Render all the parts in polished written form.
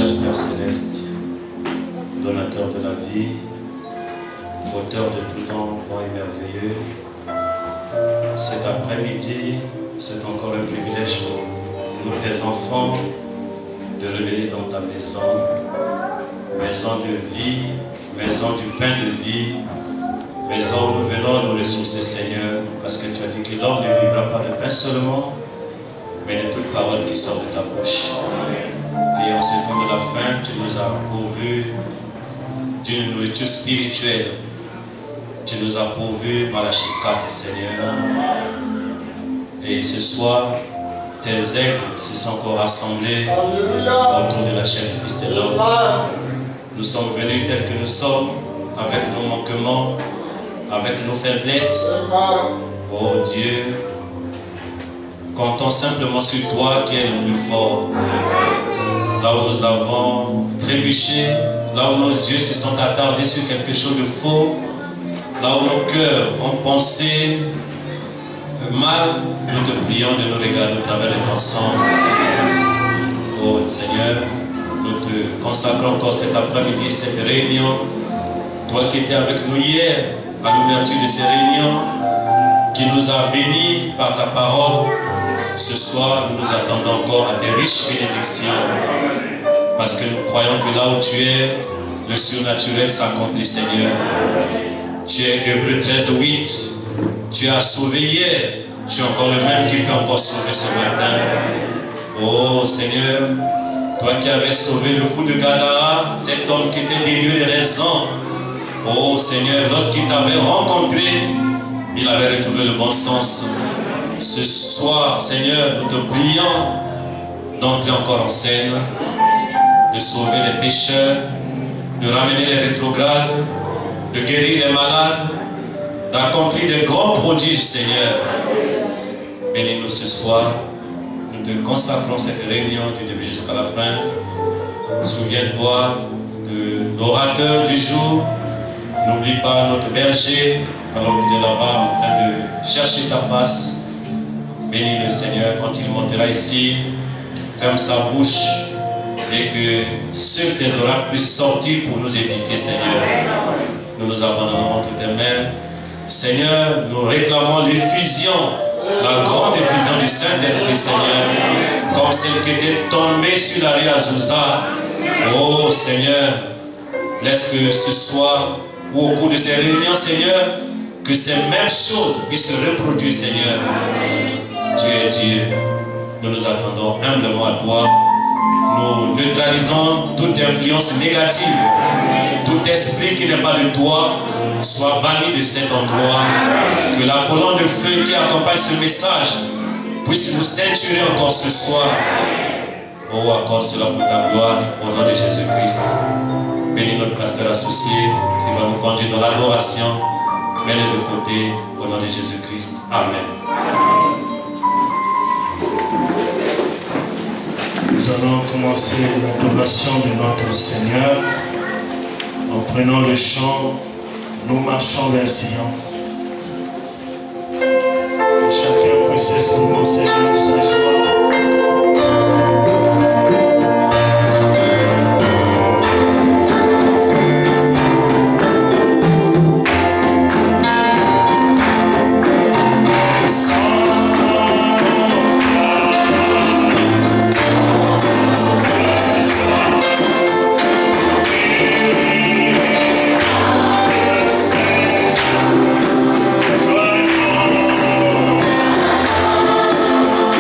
cher Père Céleste, donateur de la vie, auteur de tout don bon et merveilleux, cet après-midi, c'est encore un privilège pour nous, tes enfants, de revenir dans ta maison, maison de vie, maison du pain de vie, maison où nous venons nous ressourcer, Seigneur, parce que tu as dit que l'homme ne vivra pas de pain seulement, mais de toute parole qui sort de ta bouche. Et en ce temps de la fin, tu nous as pourvu d'une nourriture spirituelle. Tu nous as pourvu Malachie 4, Seigneur. Et ce soir, tes aigles se sont encore rassemblés autour de la chair du Fils de l'homme. Nous sommes venus tels que nous sommes, avec nos manquements, avec nos faiblesses. Oh Dieu, comptons simplement sur toi qui es le plus fort. Là où nous avons trébuché, là où nos yeux se sont attardés sur quelque chose de faux, là où nos cœurs ont pensé mal, nous te prions de nous regarder au travers de ton sang. Oh Seigneur, nous te consacrons encore cet après-midi, cette réunion. Toi qui étais avec nous hier, à l'ouverture de ces réunions, qui nous a bénis par ta parole, ce soir, nous nous attendons encore à tes riches bénédictions. Parce que nous croyons que là où tu es, le surnaturel s'accomplit, Seigneur. Tu es Hébreux 13:8. Tu as sauvé hier. Tu es encore le même qui peut encore sauver ce matin. Oh Seigneur, toi qui avais sauvé le fou de Gadara, cet homme qui était dénué de raison. Oh Seigneur, lorsqu'il t'avait rencontré, il avait retrouvé le bon sens. Ce soir, Seigneur, nous te prions d'entrer encore en scène, de sauver les pécheurs, de ramener les rétrogrades, de guérir les malades, d'accomplir de grands prodiges, Seigneur. Bénis-nous ce soir. Nous te consacrons cette réunion du début jusqu'à la fin. Souviens-toi de l'orateur du jour. N'oublie pas notre berger, alors qu'il est là-bas en train de chercher ta face. Bénis le Seigneur quand il montera ici. Ferme sa bouche et que seuls tes oracles puissent sortir pour nous édifier, Seigneur. Nous nous abandonnons entre tes mains. Seigneur, nous réclamons l'effusion, la grande effusion du Saint-Esprit, Seigneur, comme celle qui était tombée sur la rue Azusa. Oh Seigneur, laisse que ce soir ou au cours de ces réunions, Seigneur, que ces mêmes choses puissent se reproduire, Seigneur. Tu es Dieu. Nous nous attendons humblement à toi. Nous neutralisons toute influence négative. Tout esprit qui n'est pas de toi soit banni de cet endroit. Que la colonne de feu qui accompagne ce message puisse nous ceinturer encore ce soir. Oh, accorde cela pour ta gloire au nom de Jésus-Christ. Bénis notre pasteur associé qui va nous conduire dans l'adoration. Mets-le de côté au nom de Jésus-Christ. Amen. Nous allons commencer l'adoration de notre Seigneur en prenant le chant « Nous marchons vers Sion ». Chacun puisse s'exprimer au Seigneur de sa joie. Joyeux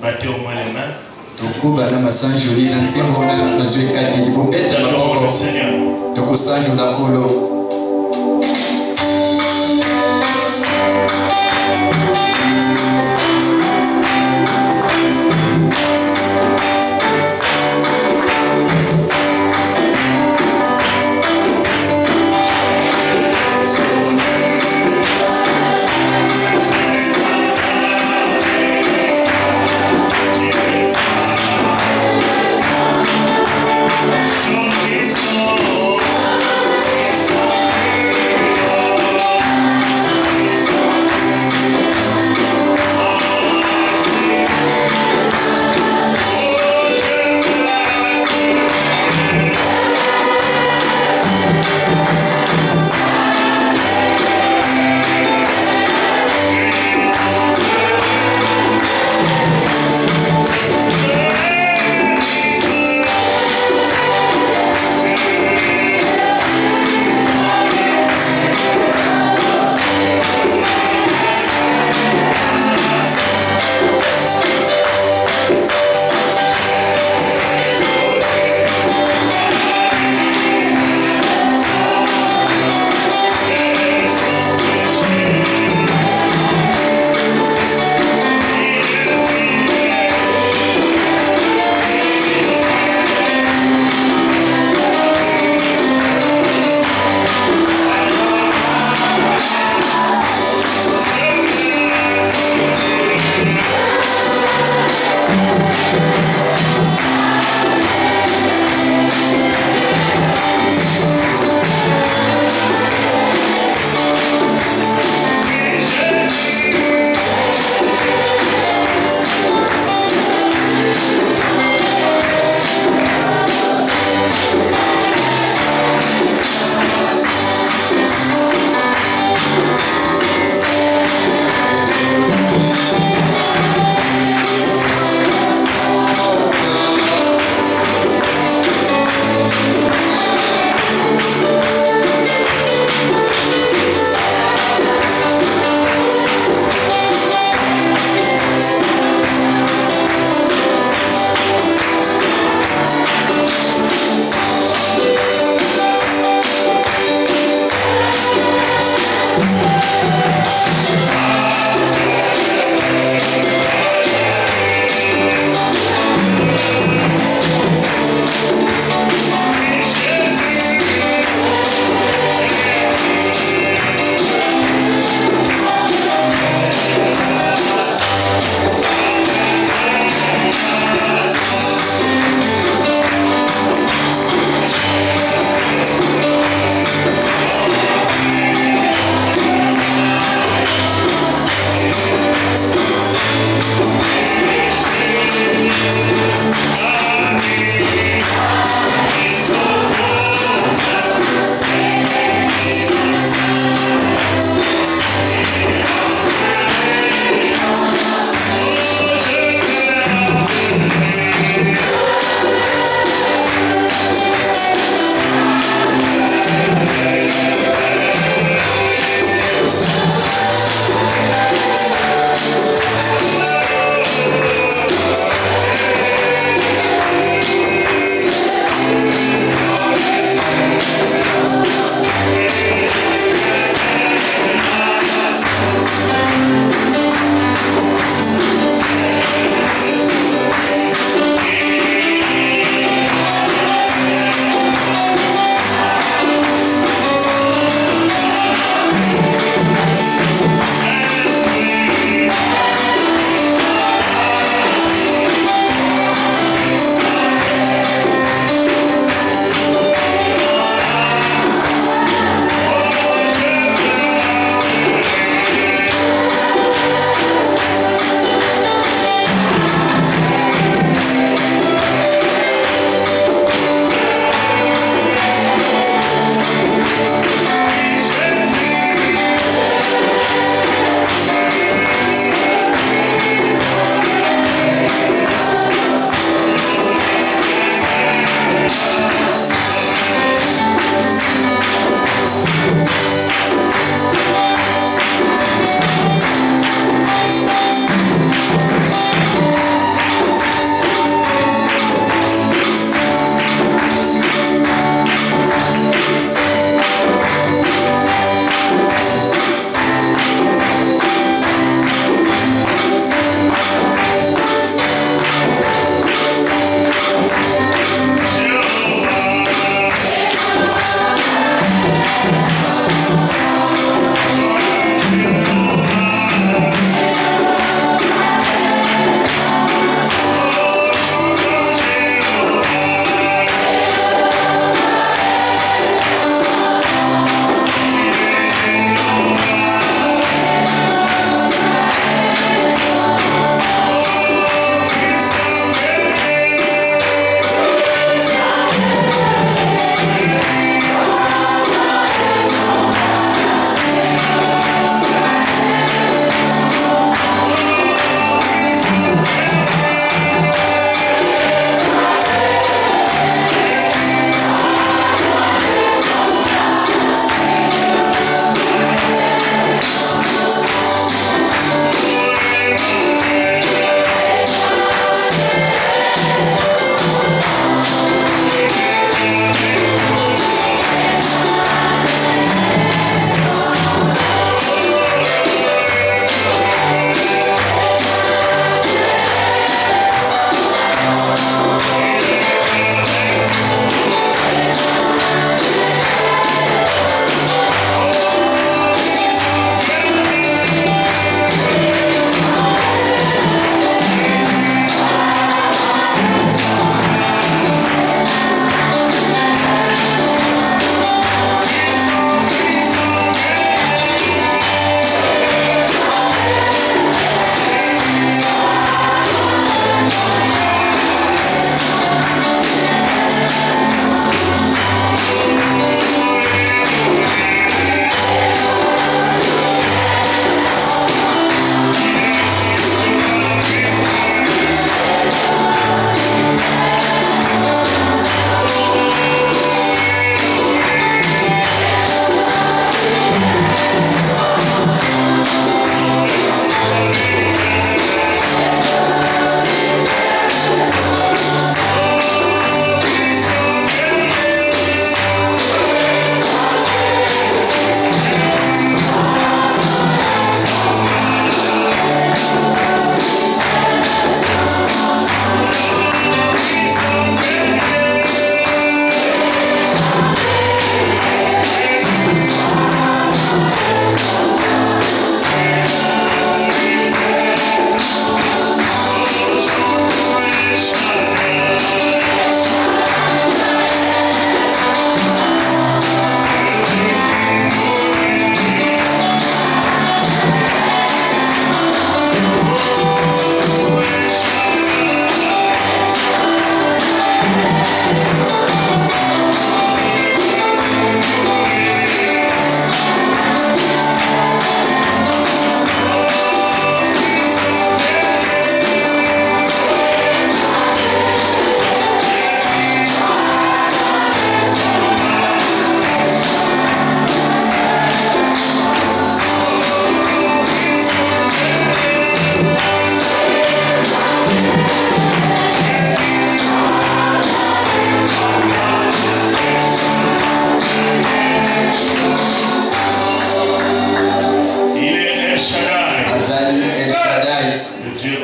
Battez au moins les mains. Adorons le Seigneur. Show me so.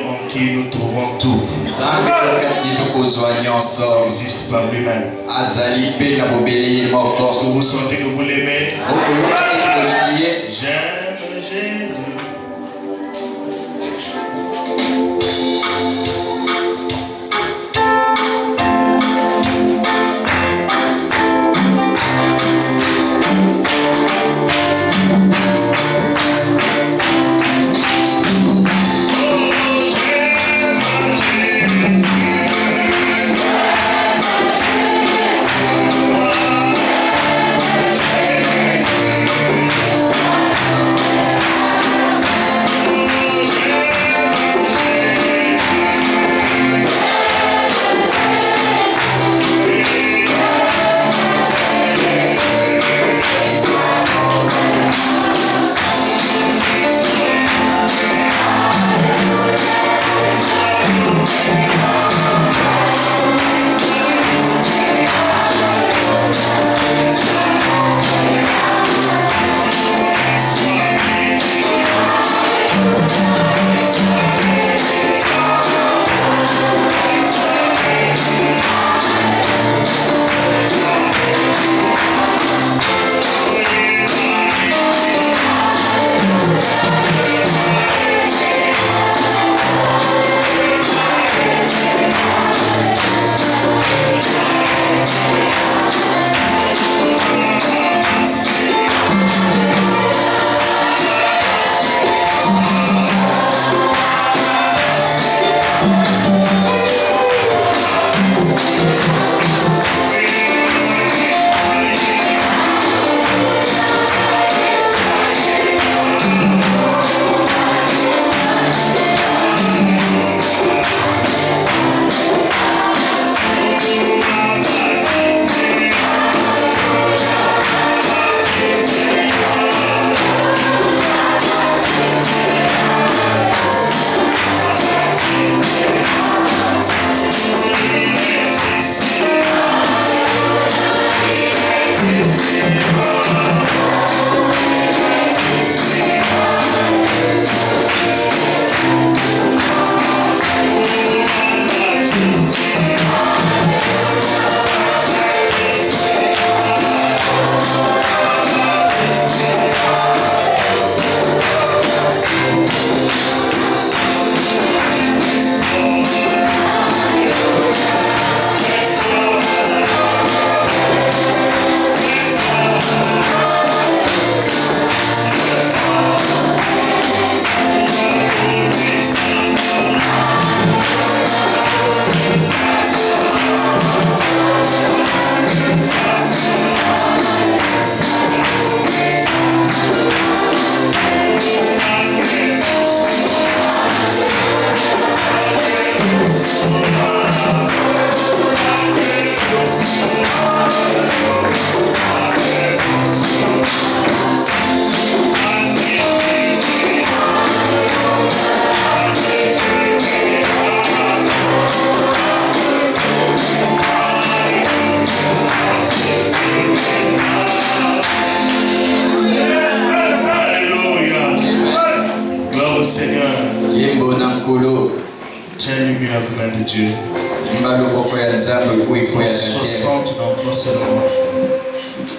en qui nous trouvons tout. Il existe par lui-même. Est-ce que vous sentez que vous l'aimez? J'aime Jésus. de Dieu. 60 d'emplois seulement. Espérons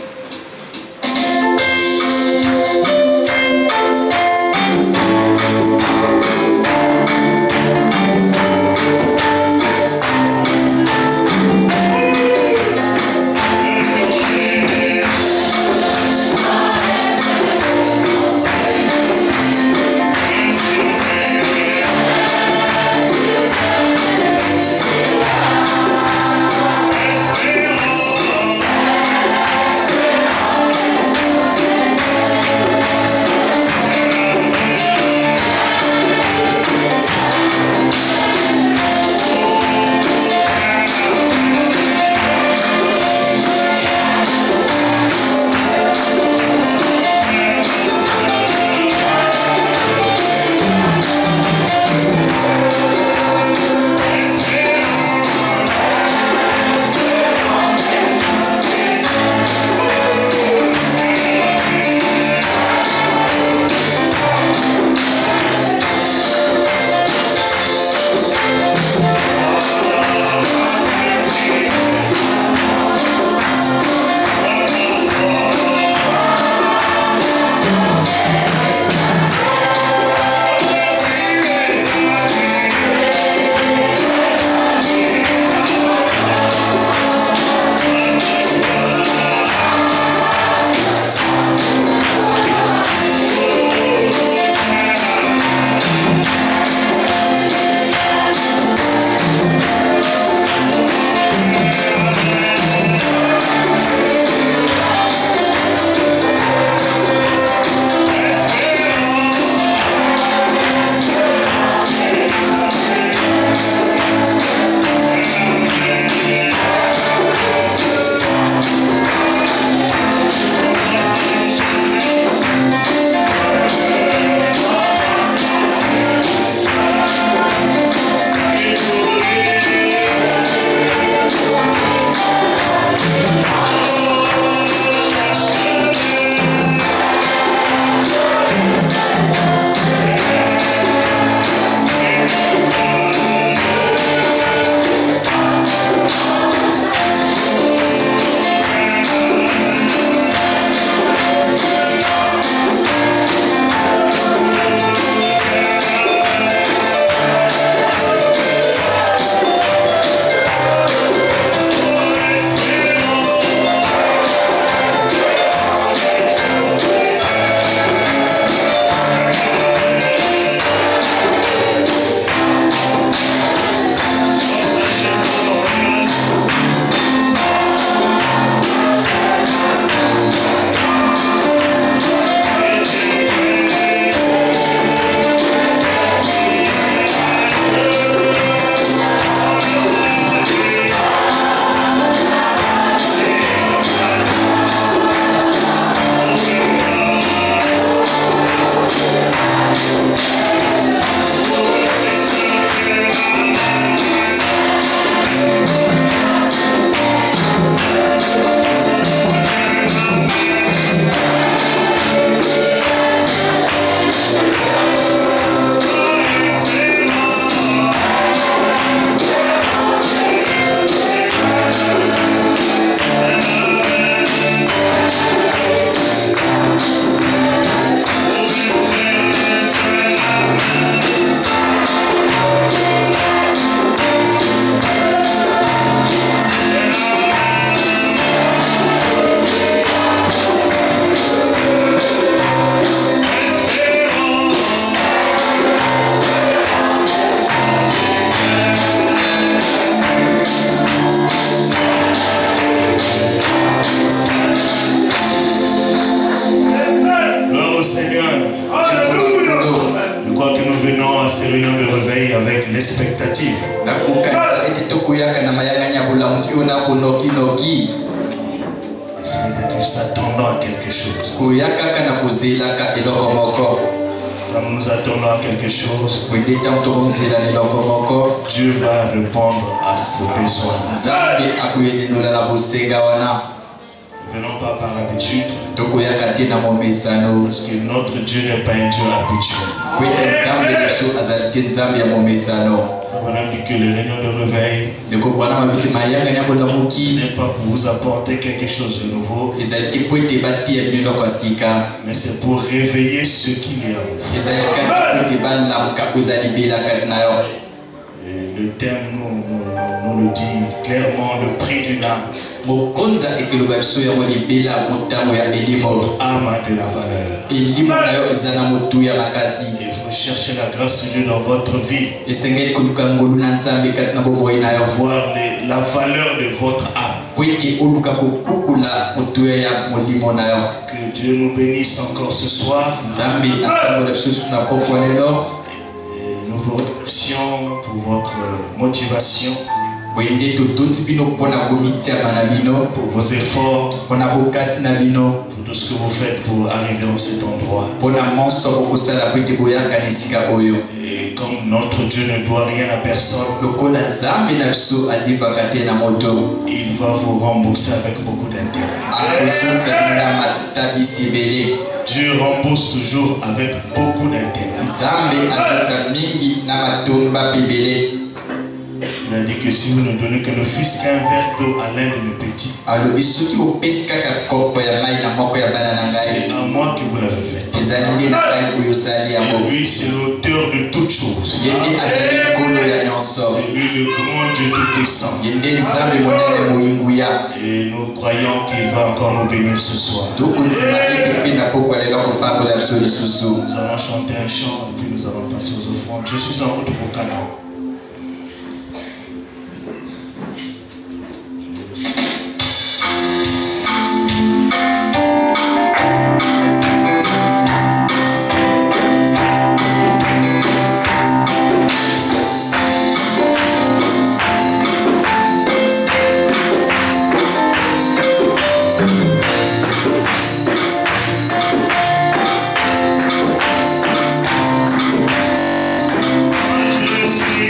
expectative. Expectative s'attendant à quelque chose. Quand nous nous attendons à quelque chose, Dieu va répondre à ce besoin. Ne venons pas par l'habitude, parce que notre Dieu n'est pas un Dieu habituel. Voilà que les réunions de réveil, ce n'est pas pour vous apporter quelque chose de nouveau, mais c'est pour réveiller ce qu'il y a en vous. Et le thème nous le dit clairement, le prix d'une âme. Votre âme a de la valeur. Il faut chercher la grâce de Dieu dans votre vie. Voir la valeur de votre âme. Que Dieu nous bénisse encore ce soir. Nous vous remercions pour votre motivation, pour vos efforts, pour tout ce que vous faites pour arriver en cet endroit. Et comme notre Dieu ne doit rien à personne, il va vous rembourser avec beaucoup d'intérêt. Dieu rembourse toujours avec beaucoup d'intérêt. Il a dit que si vous ne donnez que le fils qu'un verre d'eau à l'un de mes petits, c'est à moi que vous l'avez fait. Et lui, c'est l'auteur de toutes choses. C'est lui le grand Dieu tout-puissant. Et nous croyons qu'il va encore nous bénir ce soir. Nous allons chanter un chant et puis nous allons passer aux offrandes. Je suis en route pour Canaan. Je suis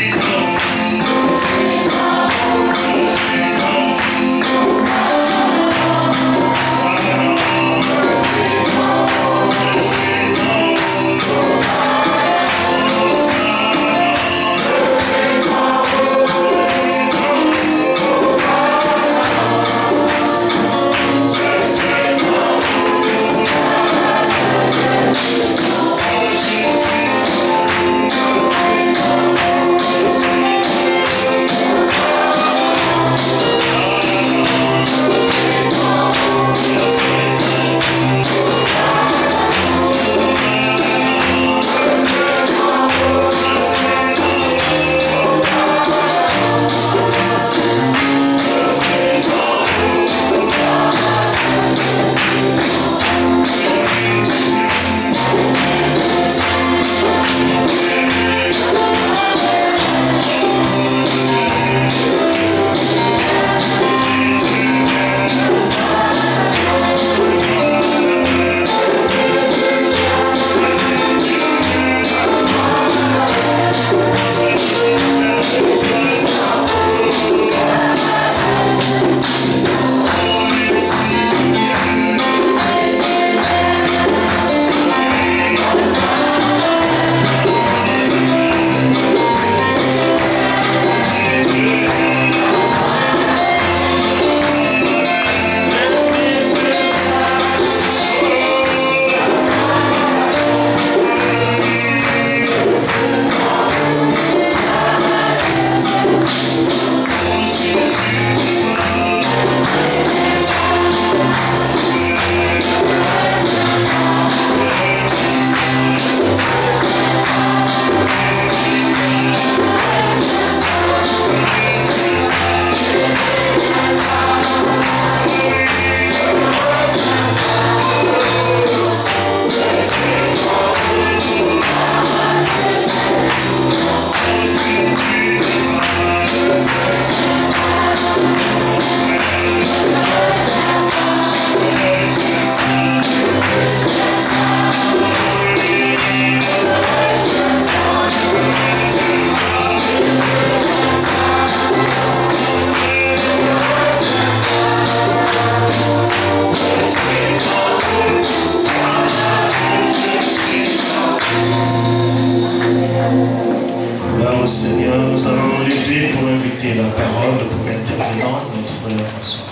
écouter la parole de premier intervenant, notre frère François.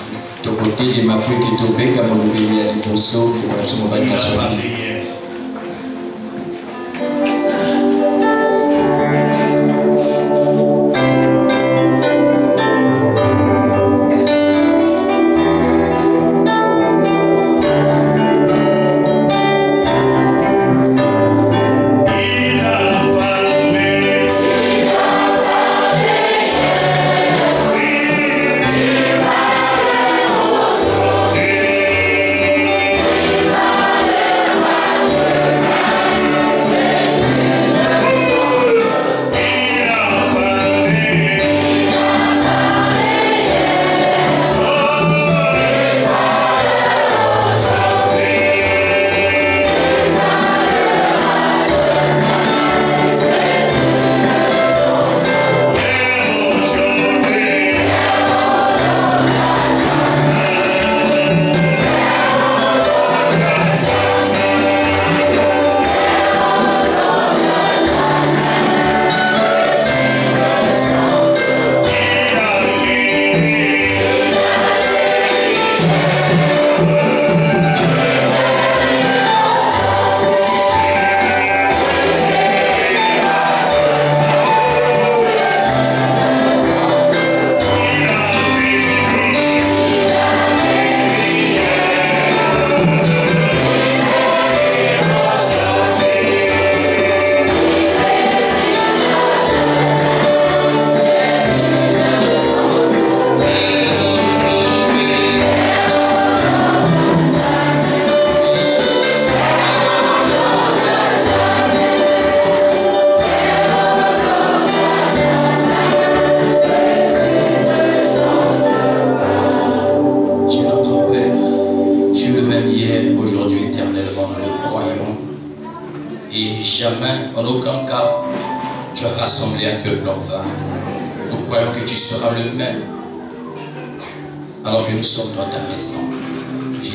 Il a parlé hier.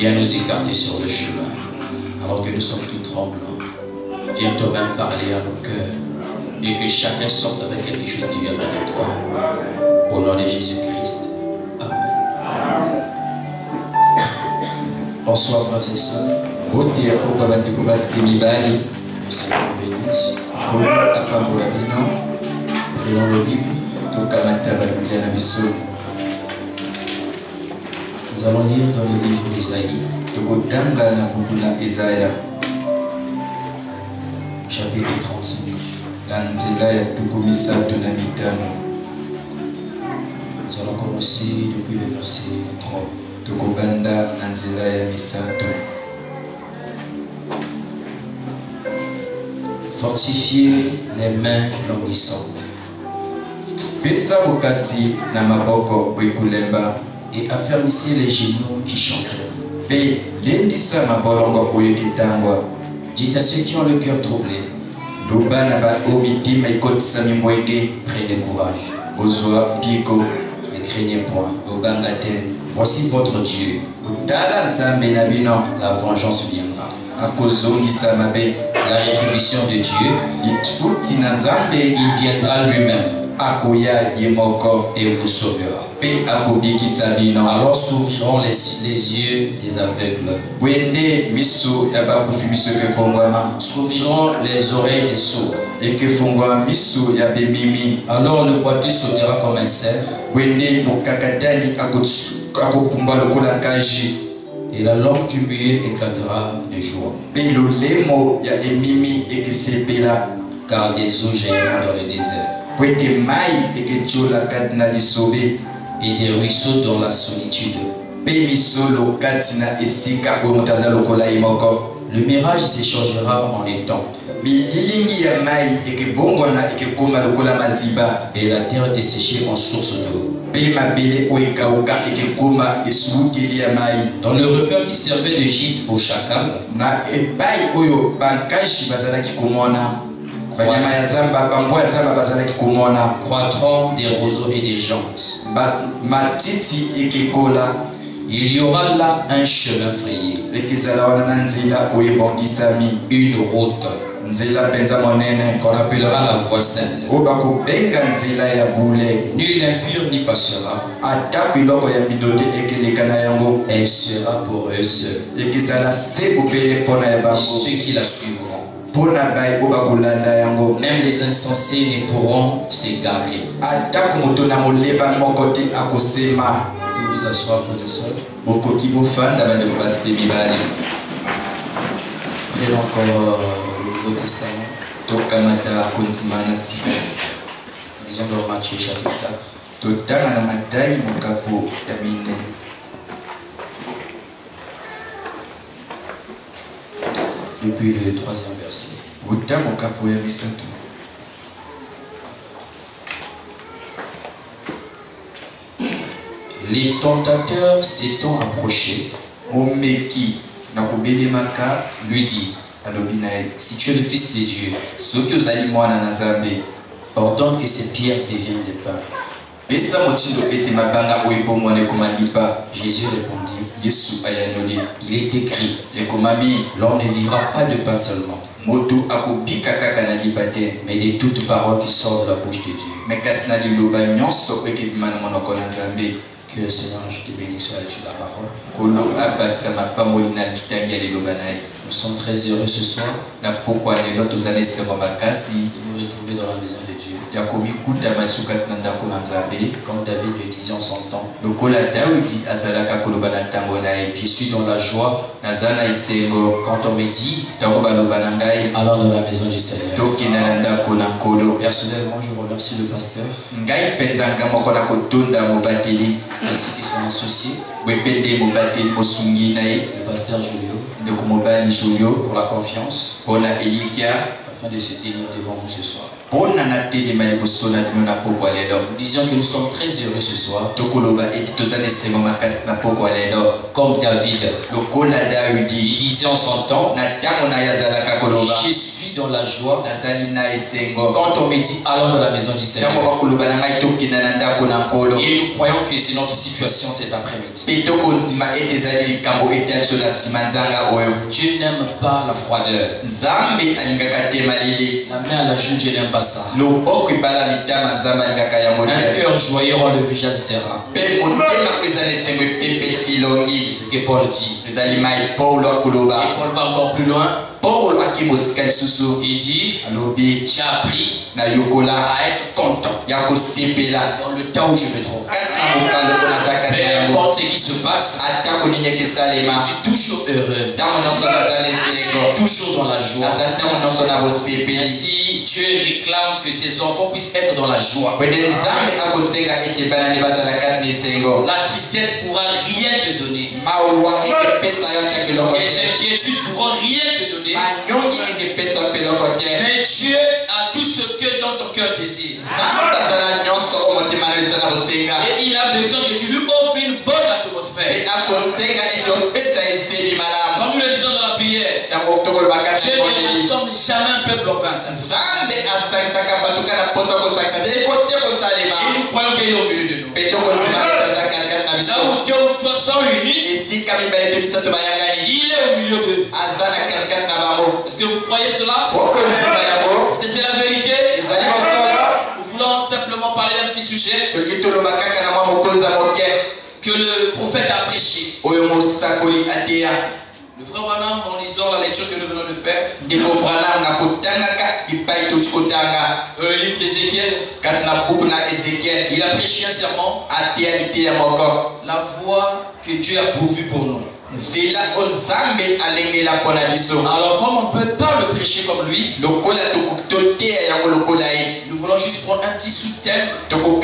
Viens nous écarter sur le chemin, alors que nous sommes tout tremblants. Viens toi-même parler à nos cœurs, et que chacun sorte avec quelque chose qui viendra de toi. Au nom de Jésus-Christ. Amen. Bonsoir frères et sœurs. Que le Seigneur bénisse. Prenons le livre. Nous allons lire dans le livre d'Ésaïe, chapitre 35. Nous allons commencer depuis le verset 3. Fortifiez les mains languissantes et affermissez les genoux qui chancellent. Dites à ceux qui ont le cœur troublé, prenez courage, ne craignez point. Voici votre Dieu. La vengeance viendra. La rétribution de Dieu, il viendra lui-même et vous sauvera. Alors s'ouvriront les yeux des aveugles, s'ouvriront les oreilles des sourds. Alors le boiteux sautera comme un cerf, et la langue du muet éclatera de joie. Car des eaux jailliront dans le désert, et des ruisseaux dans la solitude. Le mirage s'échangera en étang, et la terre desséchée en source d'eau. Dans le repaire qui servait de gîte aux chacals, croîtront des roseaux et des joncs. Il y aura là un chemin frayé, une route qu'on appellera la voie sainte. Nul impur n'y passera. Elle sera pour eux seuls. Ceux qui la suivront. Même les insensés ne pourront s'égarer. Vous vous asseoir, frères et sœurs. Prenons encore le Nouveau Testament. Lisons dans Matthieu chapitre 4. Depuis le 3e verset. Les tentateurs s'étant approchés, lui dit: si tu es le Fils de Dieu, ordonne que ces pierres deviennent des pains. Jésus répondit: il est écrit, l'homme ne vivra pas de pain seulement, mais de toute parole qui sort de la bouche de Dieu. Que le Seigneur te bénisse sur la parole. Nous sommes très heureux ce soir de nous retrouver dans la maison de Dieu. Comme David le disait en son temps, je suis dans la joie quand on me dit allons dans la maison du Seigneur. Personnellement, je remercie le pasteur ainsi que son associé, le pasteur Julio, pour la confiance, afin de se tenir devant vous ce soir. Nous disons que nous sommes très heureux ce soir. Comme David, il disait en son temps, je suis dans la joie quand on me dit allons dans la maison du Seigneur. Et nous croyons que c'est notre situation cet après-midi. Dieu n'aime pas la froideur. La main à la joue, je n'aime pas ça. Un cœur joyeux rend le visage serein. C'est ce que Paul dit. Et Paul va encore plus loin. Il dit, j'ai appris à être content dans le temps où je me trouve. Peu importe ce qui se passe, je suis toujours heureux. Je suis toujours dans la joie. Ainsi, Dieu réclame que ses enfants puissent être dans la joie. La tristesse pourra rien te donner. Les inquiétudes pourront rien te donner. Mais Dieu a tout ce que dans ton cœur désire. Et il a besoin que tu lui offres une bonne atmosphère. Comme nous le disons dans la prière, Dieu ne rassemble jamais un peuple offensé. Et nous croyons qu'il est au milieu de nous. Là où Dieu ou toi sont unis, il est au milieu d'eux. Est-ce que vous croyez cela? Est-ce que c'est la vérité? Nous voulons simplement parler d'un petit sujet que le prophète a prêché. Le frère Branham, en lisant la lecture que nous venons de faire, le livre d'Ézéchiel, il a prêché un serment, la voie que Dieu a pourvue pour nous. Alors comme on ne peut pas le prêcher comme lui, nous voulons juste prendre un petit sous-thème pour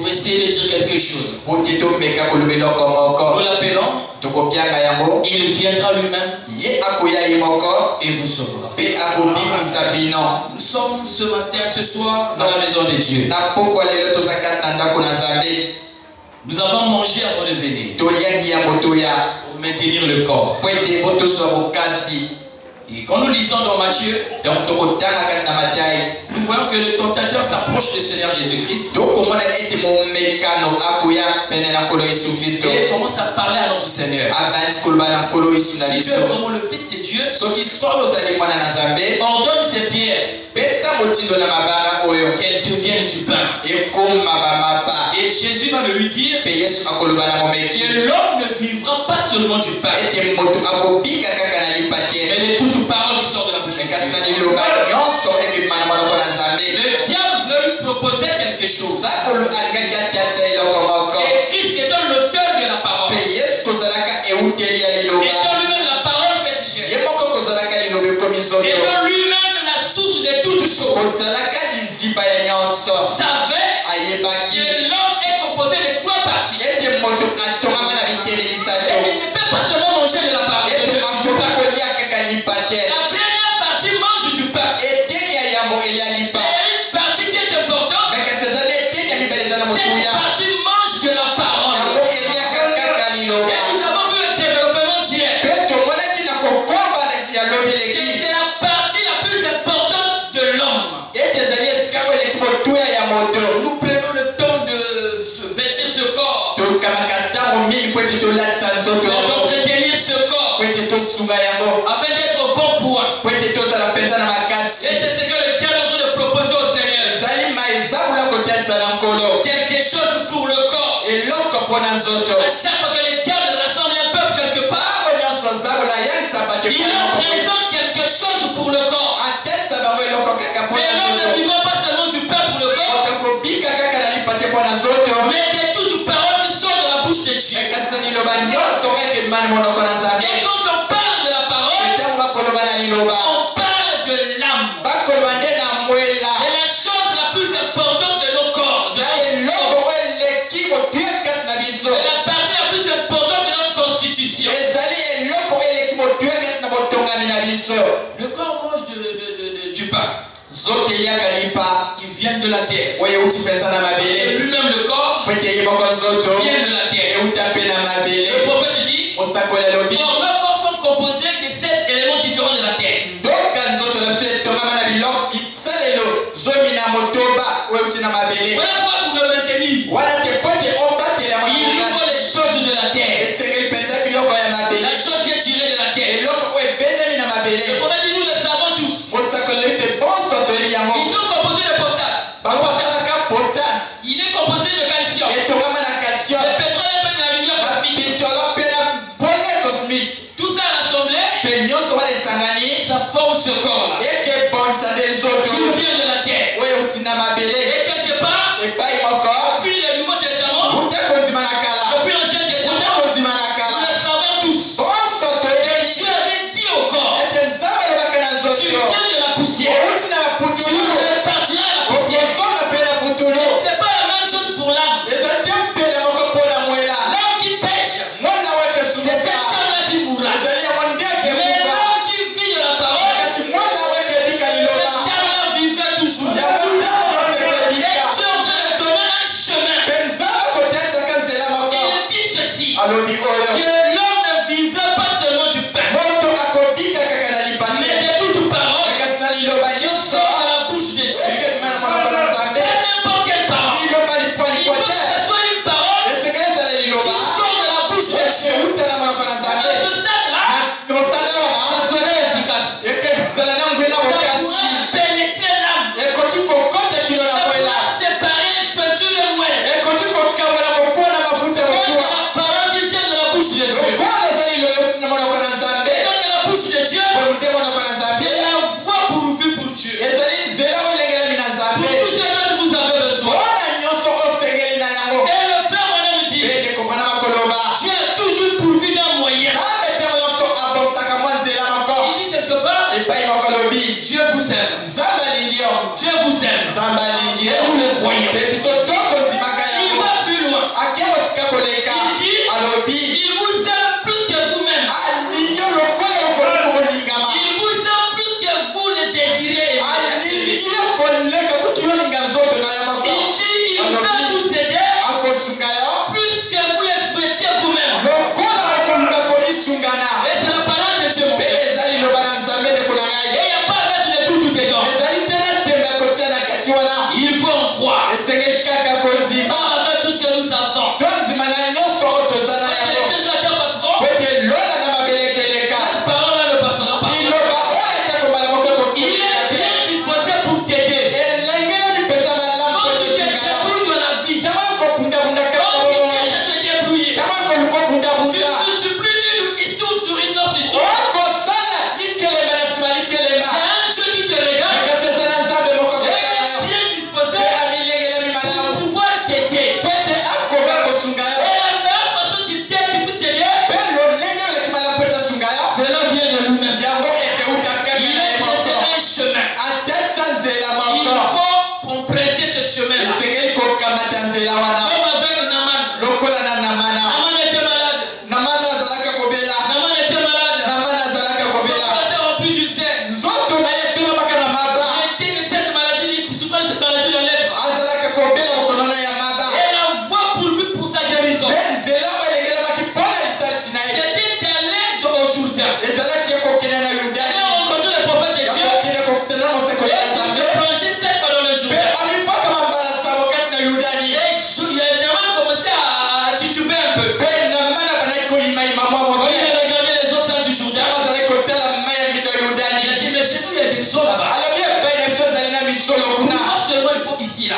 essayer de dire quelque chose. Nous l'appelons, il viendra lui-même et vous sauvera. Nous sommes ce matin, ce soir, dans la maison de Dieu. Nous avons mangé avant de venir pour maintenir le corps. Et quand nous lisons dans Matthieu, nous voyons que le tentateur s'approche du Seigneur Jésus-Christ. Et commence à parler à notre Seigneur. Si tu es vraiment le Fils de Dieu, ordonne ces pierres qu'elles deviennent du pain. Et Jésus va lui dire que l'homme ne vivra pas seulement du pain, mais de toute parole qui sort de la bouche de Dieu. Le diable veut lui proposer quelque chose. Et Christ étant l'auteur de la parole, étant lui-même la parole faite chair, étant lui-même la source de toutes choses, savait que l'homme est composé de 3 parties. Et il ne peut pas seulement manger de la parole. La première partie mange du pain. Et une partie qui est importante, cette partie mange de la parole. Et nous avons vu le développement d'hier. C'est la partie la plus importante de l'homme. Nous prenons le temps de se vêtir ce corps, d'entretenir ce corps, afin d'être au bon point. Et c'est ce que le diable est en train de proposer au Seigneur. Quelque chose pour le corps. À chaque fois que le diable rassemble un peuple quelque part, il leur présente quelque chose pour le corps. Mais l'homme ne vivra pas seulement du pain pour le corps, mais de toute parole qui sort de la bouche de Dieu. Et quand on parle de la parole, on parle de l'âme. C'est la chose la plus importante de nos corps. C'est la partie la plus importante de notre constitution. Le corps mange du pain qui vient de la terre. Et lui-même le corps vient de la terre. Le prophète dit, nos corps sont composés de 16 éléments différents de la terre. Voilà pourquoi pour le maintenir, il faut les choses de la terre. La chose qui est tirée de la terre. Le prophète dit, nous le savons tous. Ils sont composés de potasse. Il est composé de calcium. Le pétrole est de la lumière cosmique. Tout ça rassemblé, ça forme ce corps-là. Qui vient de la terre. Et quelque part, depuis le Nouveau Testament, depuis l'Ancien Testament, nous le savons tous. Et Dieu avait dit au corps Comme avec Naman. Naman était malade. Naman était malade. Son frère était rempli d'ulcères. Il était de cette maladie, souffrant de cette maladie de la lèpre. Et la voie pourvue pour sa guérison. C'était d'aller au Jourdain. Et rencontrer le prophète de Dieu. Et de plonger 7 fois dans le Jourdain. Et Naman commençait à tituber un peu. Quand il a regardé les eaux saintes du Jourdain, il a dit, mais chez nous il y a des eaux là-bas. Pourquoi seulement il faut ici là?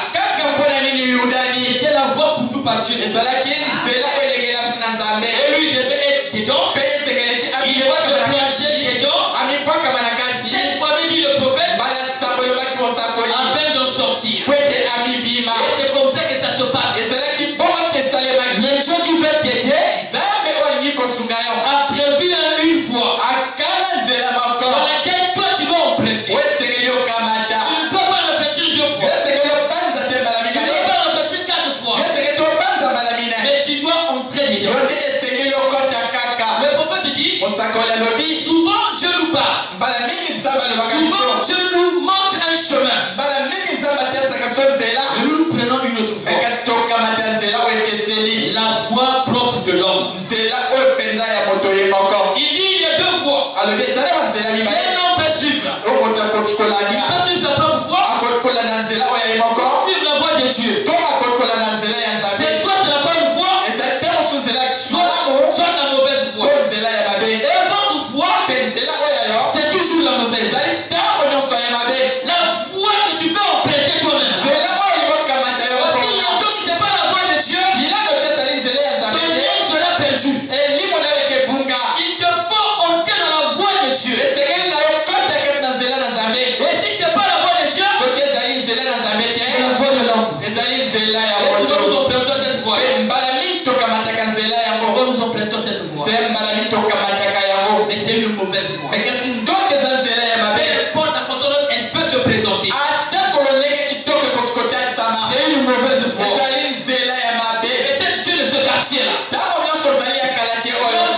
C'était la voie pourvue par Dieu. Et lui il devait être dedans. Il devait se plonger dedans. 7 fois dit le prophète afin d'en sortir. Et c'est comme ça que ça se passe. Le Dieu qui veut t'aider a prévu une voie dans laquelle toi tu vas emprunter. Tu ne peux pas réfléchir 2 fois. Tu ne peux pas réfléchir 4 fois. Mais tu dois entrer dedans. Le prophète dit, souvent Dieu nous parle. Souvent Dieu nous montre un chemin. Et nous prenons une autre voie. La voie propre de l'homme. Il dit il y a 2 voies. Un homme peut suivre. Il peut suivre sa propre voie. Suivre la voie de Dieu. C'est soit la bonne voie, soit la mauvaise voie. Et votre voie, c'est toujours la mauvaise. La voie que tu veux emprunter toi-même. Parce qu'il y a d'autres qui n'est pas la voie de Dieu. Ton âme sera perdue. Il te faut entrer dans la voie de Dieu. Et si ce n'est pas la voie de Dieu, c'est la voie de l'homme. Et souvent nous empruntons cette voie. Souvent nous empruntons cette voie. Mais c'est une mauvaise voie. Peu importe la façon dont elle peut se présenter. C'est une mauvaise voie. Peut-être tu es de ce quartier-là. La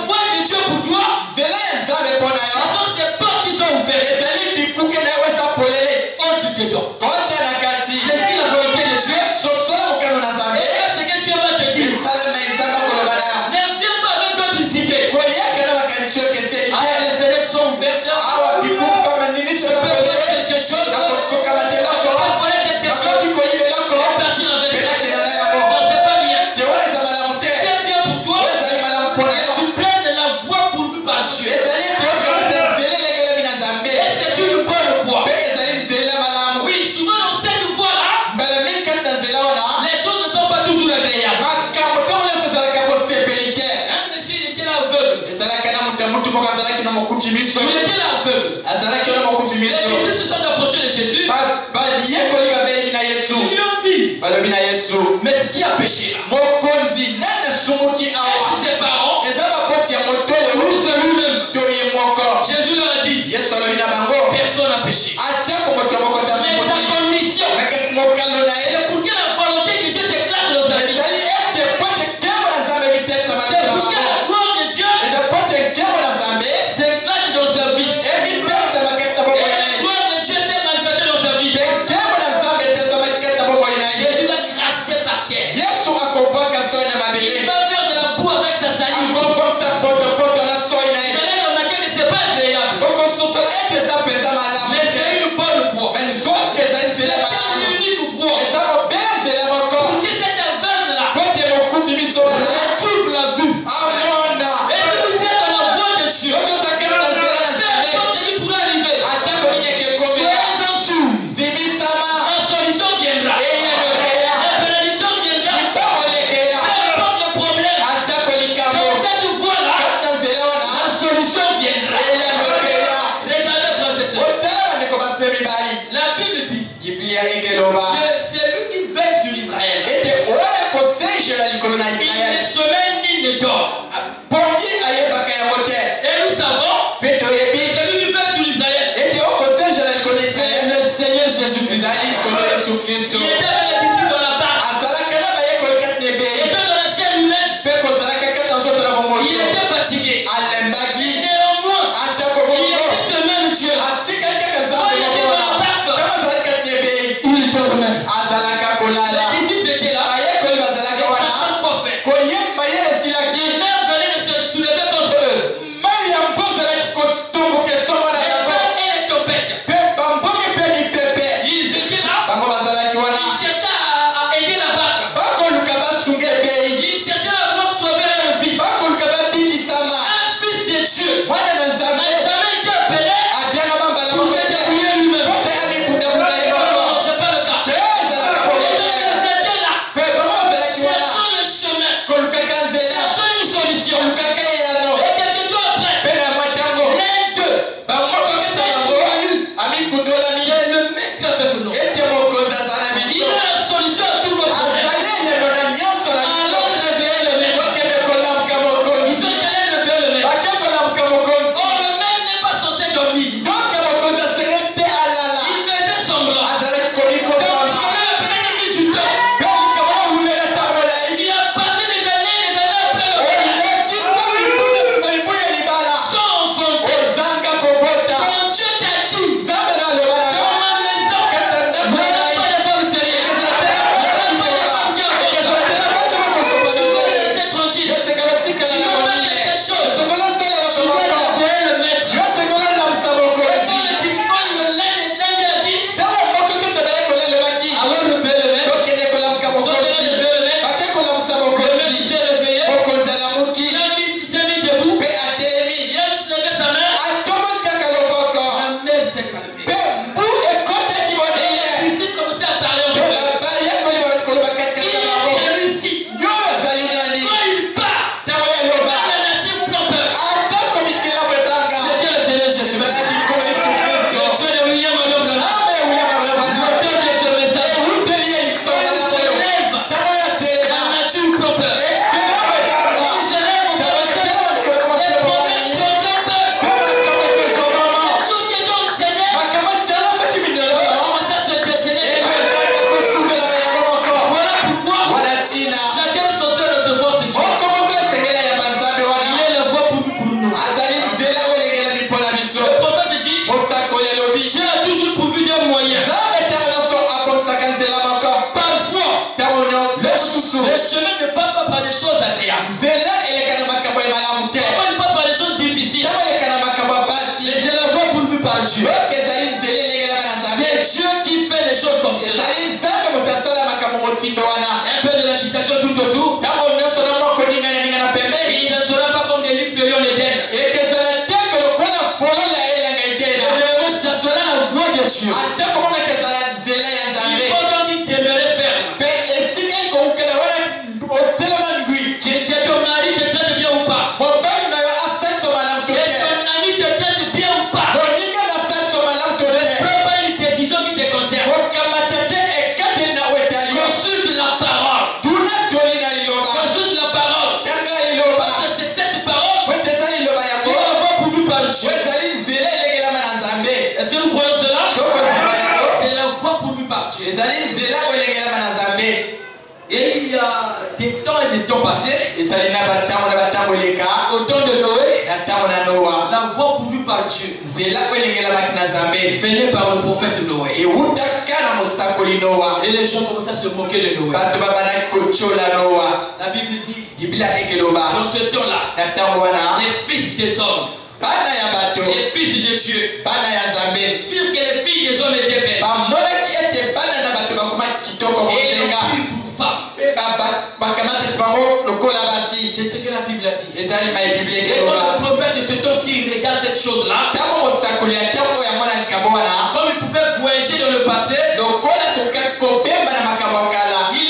voie de Dieu pour toi, ce sont ces portes qui sont ouvertes. Entre dedans. C'est la volonté de Dieu. Et ce que Dieu va te dire. Ne viens pas avec d'autres idées. Les fenêtres sont ouvertes. Tu peux faire quelque chose. Tu peux voler quelque chose. Et partir avec ça. Non, c'est pas bien. C'est bien pour toi. Tu prennes la voie pourvue par Dieu. Et c'est une bonne voie. Oui, souvent dans cette voie-là, les choses ne sont pas toujours agréables. Un monsieur, il était là aveugle. Il était là aveugle. Les disciples se sont approchés de Jésus. Ils lui ont dit, mais qui a péché là? Est-ce que ses parents? Ou c'est lui-même? Jésus leur a dit, personne n'a péché. Mais sa condition, c'est pour que la volonté de Dieu s'éclate dans sa vie. C'est pour que la gloire de Dieu s'éclate dans sa vie. Et la gloire de Dieu s'est manifestée dans sa vie. Jésus l'a craché par terre. Il étaient là, ils ne sachant quoi faire. La mer venait de se soulever contre eux. Et quand elle est tempête, ils étaient là, ils cherchaient à aider la barque. Ils cherchaient à vouloir sauver leur vie. Un fils de Dieu n'a jamais été appelé pour se débrouiller lui-même. Non, c'est pas le cas. Ils étaient là, cherchant le chemin, cherchant une solution. Et quelques temps après, l'un d'eux s'est souvenu que le maître avec nous. Il a la solution à tous nos problèmes. Alors réveiller le maître. Ils sont allés réveiller le maître. Or le maître n'est pas censé dormir. Il faisait semblant. Le problème a peut-être mis du temps. Il a passé des années après le maître. Sans enfanter. Quand Dieu t'a dit, dans ma maison, il n'y a pas de femme sérieuse. Il n'y a pas de femme qui avance. Tu veux rester tranquille. Tu veux faire quelque chose. Tu veux réveiller le maître. Et quand le discours, l'un a dit, alors réveiller le maître. Ils ont réveillé le maître. Le maître s'est réveillé. Il s'est mis debout. Il a juste levé sa main. La mer s'est calmée. Et il a commencé à parler en anglais. Il a réussi. Quand il part, la nature prend peur. C'était le Seigneur Jésus. Le Dieu de William Branham, l'auteur de ce message. Quand il se lève, la nature prend peur. Il se lève au commencer, les problèmes prennent peur. Les choses qui étaient enchaînées commencent à se déchaîner. Voilà pourquoi chacun est censé recevoir ce Dieu. Il est la voix pourvue pour nous. Le prophète dit, Dieu a toujours pourvu des moyens. Parfois, le chemin ne passe pas par des choses agréables. Parfois, il passe par des choses difficiles. Mais c'est la voie pourvue par Dieu. C'est Dieu qui fait les choses comme cela. Un peu de l'agitation tout autour. Il ne sera pas comme des livres de Lion Eden. Ça sera la voix de Dieu. Il faut donc demeurer ferme. Que ton mari te traite bien ou pas. Que ton ami te traite bien ou pas. Ne prends pas une décision qui te concerne. Consulte la parole. Consulte la parole. Parce que c'est cette parole qui est la voix pourvue par Dieu. Est-ce que nous croyons cela? C'est la voix pourvue par Dieu. Et il y a des temps et des temps passés. Au temps de Noé, la voix pourvue par Dieu venait par le prophète Noé. Et les gens commençaient à se moquer de Noé. La Bible dit, dans ce temps-là, les fils des hommes, les fils de Dieu, firent que les filles des hommes étaient belles. Et ils ont pris pour femmes. C'est ce que la Bible a dit. Et quand le prophète de ce temps-ci regarde cette chose-là, comme il pouvait voyager dans le passé, il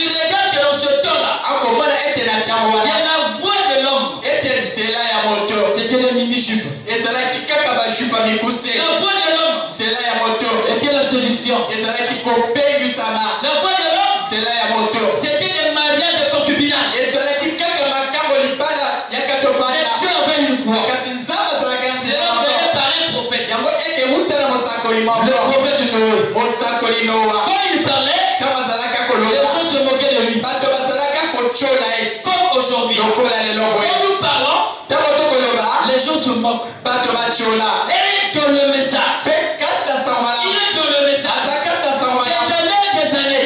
regarde que dans ce temps-là, il y a la voix de l'homme. C'était le mini-jupe. La voix de l'homme était la séduction. La voix de l'homme, c'était le mariage de concubinage. Mais Dieu avait une voix. Cela venait par un prophète. Le prophète Noé. Quand il parlait, les gens se moquaient de lui. Comme aujourd'hui. Quand nous parlons, les gens se moquent. Et dans le message. Il est dans le message. Des années.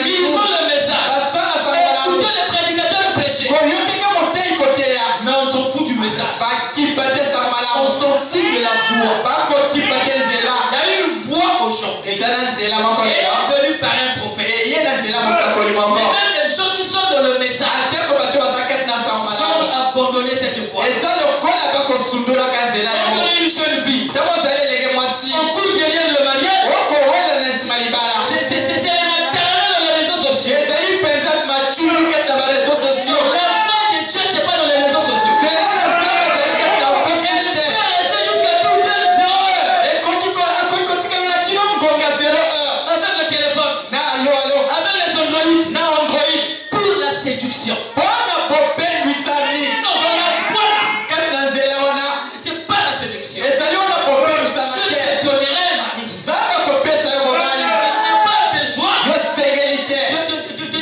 Ils ont le message. jeune fille, Tamo zale lege mwasi. on court derrière le mariage. Oko wele nesi malibala. C'est maternel dans les réseaux sociaux. Ezali penza machuru keta ba réseaux sociaux. La voix de Dieu, c'est pas dans les réseaux sociaux. C'est là la zamba zali keta poste Elle de. peut rester jusqu'à tout 0h. Et quand tu la kilo ngonga 0 heure. Avec le téléphone, Na allo. avec les Android, Na Android. pour la séduction. Bona bobe wisami. Non, dans la voix là, Kata nzela wana. c'est pas la séduction. Ezali ona bobe Je wisami. te donnerai un mari. Zamba kopesa yo mobali. Je n'ai pas besoin Yo sengelite.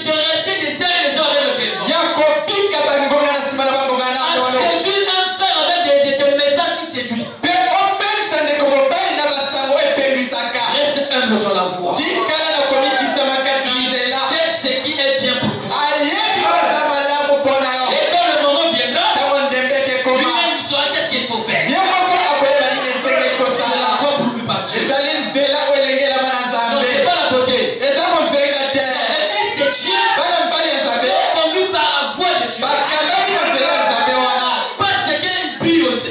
de rester des heures et des heures avec le téléphone. Yako pika bangonga na sima na bangonga na À wano. séduire un frère avec des messages qui séduisent. Pe opesa ndeko mobali na basango epengisaka. Reste humble dans la voix. Tikala na komikita makati na nzela. C'est ce qui est bien pour toi. Ayebi koza malamu mpona yo. Et quand le moment viendra, Ntango ndembe ekekoma. lui-même saura qu'est-ce qu'il faut faire. Ye moko akoyeba nini esengeli C'est la kosala. voie pourvue par Dieu. Ezali nzela oyo elengelama na Donc nzambe. c'est pas la beauté. Eza kozenga te. Les fils de Dieu Bana mibali ya nzambe sont conduits par la voix de Dieu. bakangaki na nzela ya nzambe wana.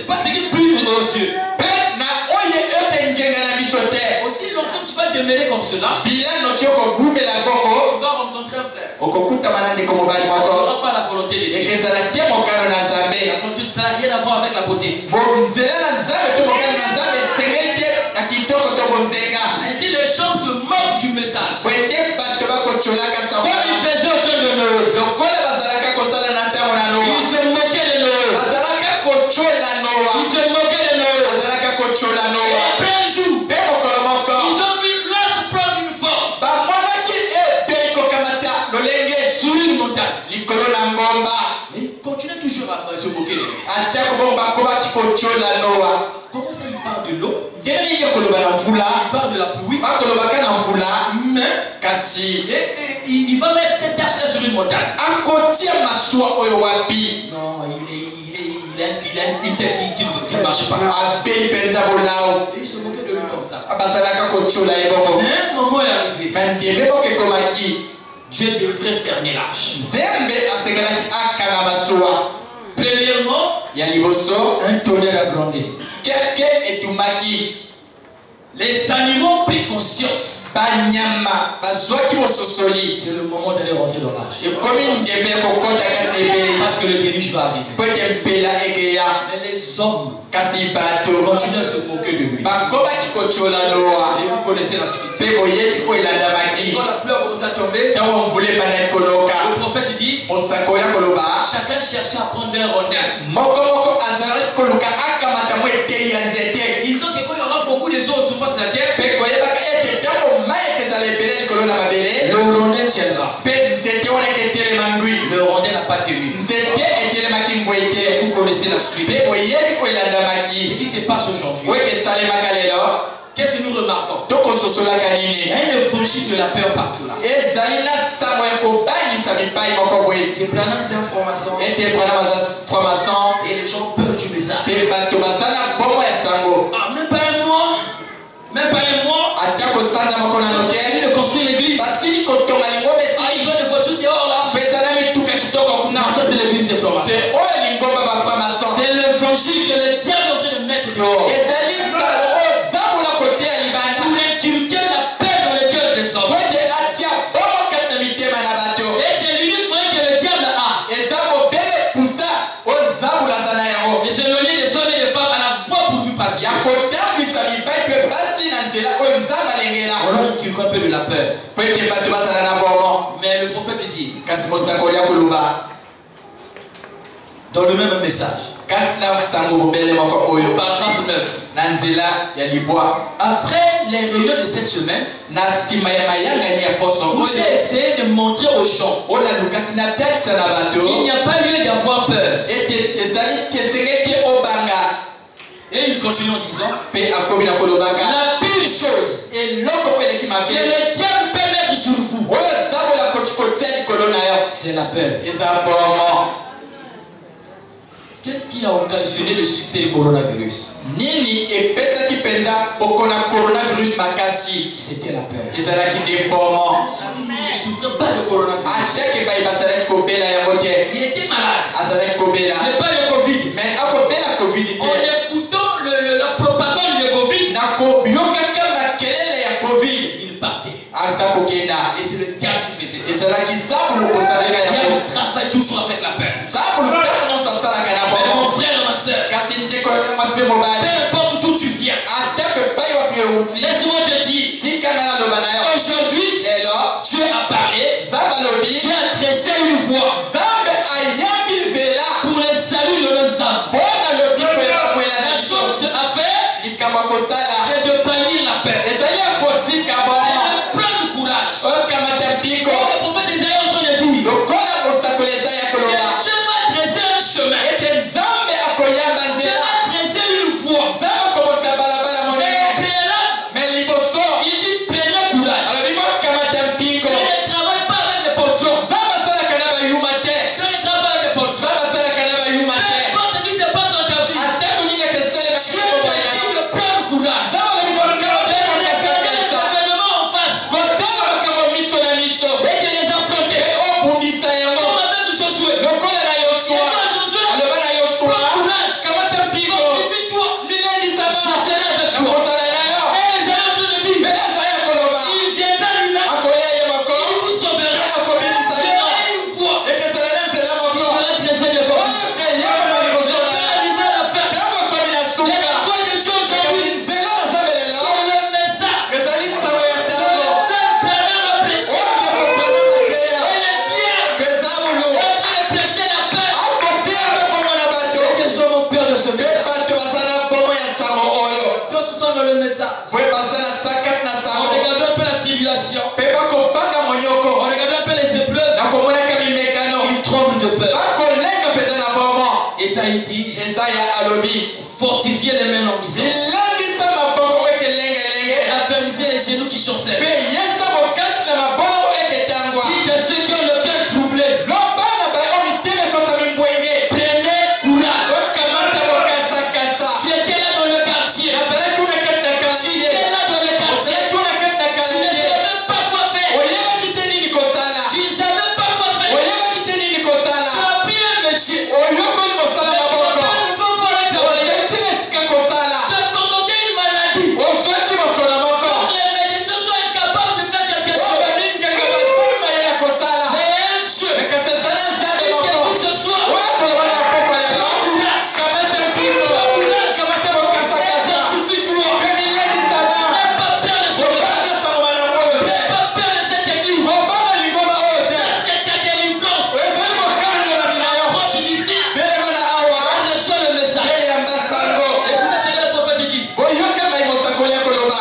Parce qu'il brille aux yeux. Mpe na oyo ete ngenga na biso te. Aussi longtemps que tu vas demeurer comme cela, Bila noki okogumela tu bongo vas rencontrer un frère. okokutama na ndeko mobali Ça moko. n'aura pas la volonté de Dieu. Ekezala te mokano na nzambe. Ça n'a rien à voir avec la beauté. Nzela na nzambe to mokano na nzambe esengeli te na kitoko to bonzenga. Ainsi les gens se moquent du message. Kwende bato bakotolaka Comme ils sango. faisaient au temps de Noé. Lokola bazalaka kosala na ntango na Noa. Ils se moquaient de Noé. Bazalaka kocola Noa. Ils se moquaient de Noé. Bazalaka kocola Et Noa. après un jour, Mpe mokolo moko ils ont vu l'ange prendre une forme bamonaki ebei kokamata lolenge sur une montagne. likolo na ngomba. Mais ils continuaient toujours à se moquer de lui. Atako bongo bakobaki kocola Noa. Comment ça, il parle de l'eau, Ndenge nini koloba na mvula? il parle de la pluie, Bakolobaka na mvula. mais Kasi il va mettre cette tache-là sur une montagne. akotia masuwa oyo wapi? Non, il a une tête qui ne marche pas. Abei penza bolao. Et il se moquait de lui comme ça. Bazalaka kocola ye bongo. Mais un moment est arrivé. Mais ndenge moko ekomaki. Dieu devrait fermer l'arche. Nzembe asengelaki akanga masuwa. Premièrement, Ya liboso un tonnerre a grondé. keke etumaki. Les animaux prirent conscience. Banyama bazwaki bososoli. C'est le moment d'aller rentrer dans l'arche. Ekomi ndembe kokota kati ebei. Parce que le déluge va arriver. Po ete mpela ekeya. Mais les hommes Kasi bato continuent à se moquer de lui. bakobaki kocola Noa. Et vous connaissez la suite. Mpe boyebi oyo elandamaki. Quand la pluie a commencé à tomber, ntango mvula ebandaki konoka. le prophète dit, Mosako ya koloba chacun cherchait à prendre un rondin. moko moko azalaki koluka akamata mo etei ya nzete. Disons que quand il y aura beaucoup de eaux aux surfaces de la terre, Mpe koyebaka ete ntango mai ekezala ebele likolo na mabele. le rondin tiendra. Mpe nzete wana eketelema ngwi. Le rondin n'a pas tenu. Nzete etelemaki ngwi te. Vous connaissez la suite. Mpe boyebi oyo Ce elandamaki. qui se passe aujourd'hui, oyo ekesalemaka lelo qu'est-ce que nous remarquons? tokososolaka Il y nini? a une évangile de la peur partout là. ezali na sango ya kobangisa bipai moko boye. Et Branham, c'est un franc-maçon. ete Branham aza franc-maçon. Et les gens peur du message. Mpe bato baza na bongo ya sango. Ah, même pas un mois. Même pas un mois. ata kosanza moko na Ils ont noke fini de construire l'église. basili kotonga lingo Ah, ils besili ont des voitures dehors là. peza na mituka kitoko Non, kuna. ça c'est l'église des francs-maçons. te oyo lingomba baframason. C'est l'évangile que le diable est en train de mettre dehors. ezali sango oyo zambola koteya libanda. Pour inculquer la paix dans le cœur des hommes. po ete atia bongo kati na mitema na bato. Et c'est l'unique moyen que le diable a. eza mobele pusa oyo zambola aza na yango. De s'éloigner des hommes et des femmes à la voie pourvue par Dieu. ya kotambwisa mibai mpe basi na nzela oyo nzambe alengela. On a inculqué un peu de la peur. po ete bato bazala na bongo. Mais le prophète dit, kasi mosakoli ya koloba dans le même message, kati na sango bobele moko oyo paragraphe 9. na nzela ya libwa. Après les réunions de cette semaine, na nsima ya mayangani ya poso où j'ai oyo essayé de montrer aux gens oyo nalukaki na tekisa na qu'il n'y bato a pas lieu d'avoir peur. ete ezali kesengeli te obanga. Et il continue en disant, mpe akomi na kolobaka la pire chose eloko oyo eleki que mabe le diable peut mettre sur vous, oyo zambola koki kotia likolo na yo c'est la peur. eza bongo. Qu'est-ce qui a occasionné le succès du coronavirus? nini epesaki mpenza pokona coronavirus makasi? C'était la peur. ezalaki nde bongo. Il ne souffrait pas de coronavirus. atake bai bazalaki kobela yango te. Il était malade. azalaki kobela Mais pas le Covid. me akobela covid En te. écoutant la propagande travaille toujours avec la paix. Zabulu pepo no sasala kana Mais bomo. mon frère et ma soeur, Kasi ndeko masbe mobali. peu importe d'où tu viens, Atake bayo biuti. laisse-moi te dire, Tika na lo banayo. aujourd'hui, Lelo Dieu a parlé, zabalobi. Dieu a dressé une voie Zambe ayambi zela. pour le salut de nos âmes. Bona lo biko ya mwela La na chose à faire, Ikama kosala. c'est de bannir la paix. Ezali akotika C'est bomo. de prendre courage. Okama tabiko. Comme le prophète Isaïe est en train de dire, Lokola kosakoleza ya koloba. Dieu va dresser un chemin. Ete zambe akoyamba Dieu zela. va dresser une voie. Zambe komota balabala Mais monene. au préalable, Mais liboso. il dit prenez courage. Alobimo kama tabiko. Je ne travaille pas avec des poltrons. Zamba sala kana ba yuma te. Je ne travaille avec des poltrons. Zamba sala kana ba yuma Peu te. importe ce qui se passe dans ta vie, Atako nini kesele ba Dieu te dit de prendre courage. Zamba alobimo kama De teko regarder les kasa. événements en face Kotala kama miso na miso. et de les affronter. Obundisa yango. Comme avec Josué. Lokola na Il Yosua. dit à Josué, Aloba na Yosua. prends courage. Kama tabiko. Fortifie-toi. Mileni sama. Je serai avec toi. Nakozala nayo. Et Isaïe est en train de dire, Mais Ezaya koloba. il viendra lui-même. Akoya ye moko. Il vous sauvera. Akobinisa Il y bino. aura une voie. Ekesala na nzela Il moko. sera dressé devant vous. Oyoke yaba na liboso Le na temps yo. arrivé à la fin. Ntango komi na Et suka. la voix de Dieu aujourd'hui, Kasi nzela na Nzambe lelo. c'est le message Ezali sango ya que ntango. le frère Branham a prêché. Oyo kopona mateya. Et le diable Peza bulu. est en train de prêcher la paix. Akotia bomo na bato. Les hommes ont peur de ce Pe message. bato baza na bomo ya sango oyo. D'autres sont dans le message. Pe baza na sakat na On sango. regarde un peu la tribulation. Pe bakobanga On monyoko. regarde un peu les épreuves. Nakomonaka mimekano. Ils tremblent de peur. Bakolenga mpenza na bomo. Esaïe dit, Ezaya alobi. fortifiez les mains languissantes. Zilangisa maboko eke lengelenge. Affermissez les genoux qui chancellent. Pe yesa bokasi na maboko eke tangwa. Dites à ceux qui ont le cœur troublé, Lobana bayo miteme kota mimbwenge. prenez courage. Okamata bokasa kasa. Tu étais là dans le quartier. Nazalaki kuna kati na Tu quartier. étais là dans le quartier. Ozalaki kuna kati na Tu ne quartier. savais pas quoi faire. Oyebaki te nini kosala. Tu ne savais pas quoi faire. Oyebaki te nini Tu kosala. as pris un métier. Oyokoli kosala Mais tu n'as maboko. pas de nouveau pour travailler. Ozali te na esika kosala. Tu as contacté une maladie. Ozwaki mokolo moko. Pour les médecins soient incapables de faire quelque Oyo chose. balinganga basali mayele kosala. Mais un Dieu Mais kasi ezali nzambe qui moko. dit ce soir, Oyo koloba na poko lelo. Kamata mpiko. Kamata bokasa kasa. fortifie-toi. Pe milendisama. N'aie pas peur de ce message. Obanga sango malamu oyo te. N'aie pas peur de cette église. Obanga lingoma oyo te. C'est ta délivrance. Ezali mokano na bina yo. Approche d'ici. Belema na awa. Reçois le message. Eyamba sango. Écoutez ce que le prophète dit. Boyoka mai mosakoli ya koloba.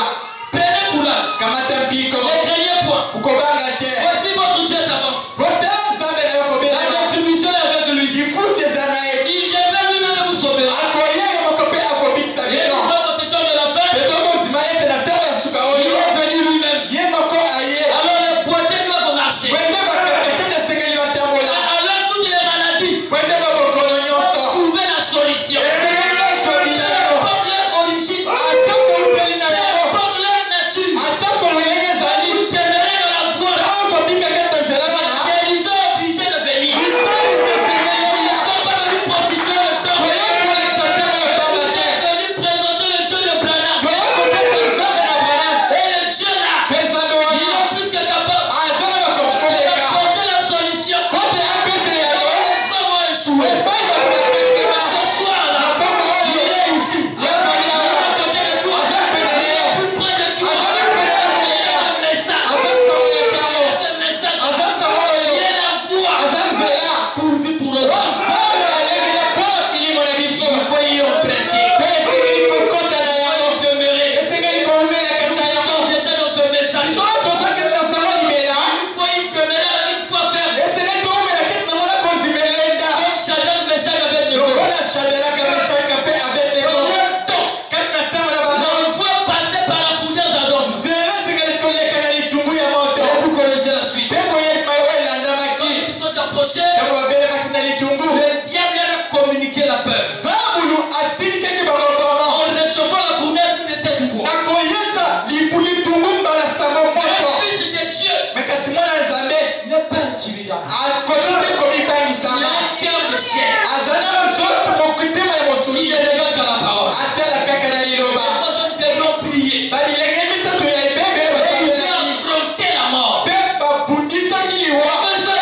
Prenez courage. Kamata mpiko. Ne craignez point. Ukobanga te. Voici votre Dieu s'avance. Botela nzambe na yo La kobelema. rétribution est avec lui. Lifuti eza na ye. Il viendra lui-même et vous sauvera. Akoyeye moko mpe akobikisa Et bino. nous dans ce temps de la fin, Petoko ndima ete na ntango ya suka il oyo. est venu lui-même. Ye moko aye. Alors les boiteux doivent marcher. Wende bakekete esengeli batambola. Alors toutes les maladies, Wende babokolo nyonso. trouvez la solution. Esengeli nyonso Peu biyano. importe leur origine, Atako lupeli na peu yango. importe leur nature, Atako lolenge ezali. vous demeurez dans la voie. Ntango okobika kete na nzela wana. La guérison est obligée de venir. Bisalisi esengeli Ils ne oyo. sont pas venus prostituer le temps. Toyokolekisa ntango ya Ils baba sont te. venus présenter le Dieu de Branham. Toyokopesa nzambe na Branham. Et le Dieu là, Mpe nzambe il wana. est plus que capable Aza na makomi koleka. d'apporter la solution. Kote apesa yango. Les hommes ont échoué. Epai bato bakekema. Ce soir là, Maboko il oyo. est ici. Yazali Il est awa. à côté de toi. Aza pene na yo. Plus près de toi. Aza pene na Il est yo. le message. Aza sango ya ntango. Ce message. Aza sango oyo. Il est la voie. Aza nzela. Pourvu pour nos hommes. Nzambe alengi na mpona milimo na biso. Il faut y emprunter. Mpe esengeli kokota na Il yango. faut y demeurer. Esengeli komela kati na Nous yango. sommes déjà dans ce message. Biso toza kati na sango limela. Il faut y demeurer avec une foi ferme. Esengeli tokomela kati na ngona kondimela enda. Comme Shadrach, Meshach, Abednego. Lokola Shadraka, Meshaka mpe Abednego. Dans leur temps, Kati na ntango na bango. on voit passer par la foudre d'Adam. Nzela esengeli koleka na litumbu ya moto. Et vous connaissez la suite. Mpe boyei mayo elandamaki. Ils sont approchés. Ntango babelemaki na litumbu. Le diable leur a communiqué la peur. Zabulu atilikaki balobomo. En réchauffant la fournaise de cette voie. Nakoyesa litumbu mbala sango Le moto. Fils de Dieu Me kasi mwana nzambe n'est pas intimidant. akoki te Il komibangisama. a un cœur de chair. aza na nzoto mokitema ya Il mosuni. ne regarde qu'à la parole. atala kaka na liloba. Les trois jeunes fermiers ont prié. balilenge misato ya ebembe Et ils ont basambelaki. affronté la mort. mpe babundisaki liwa. Quand ils ont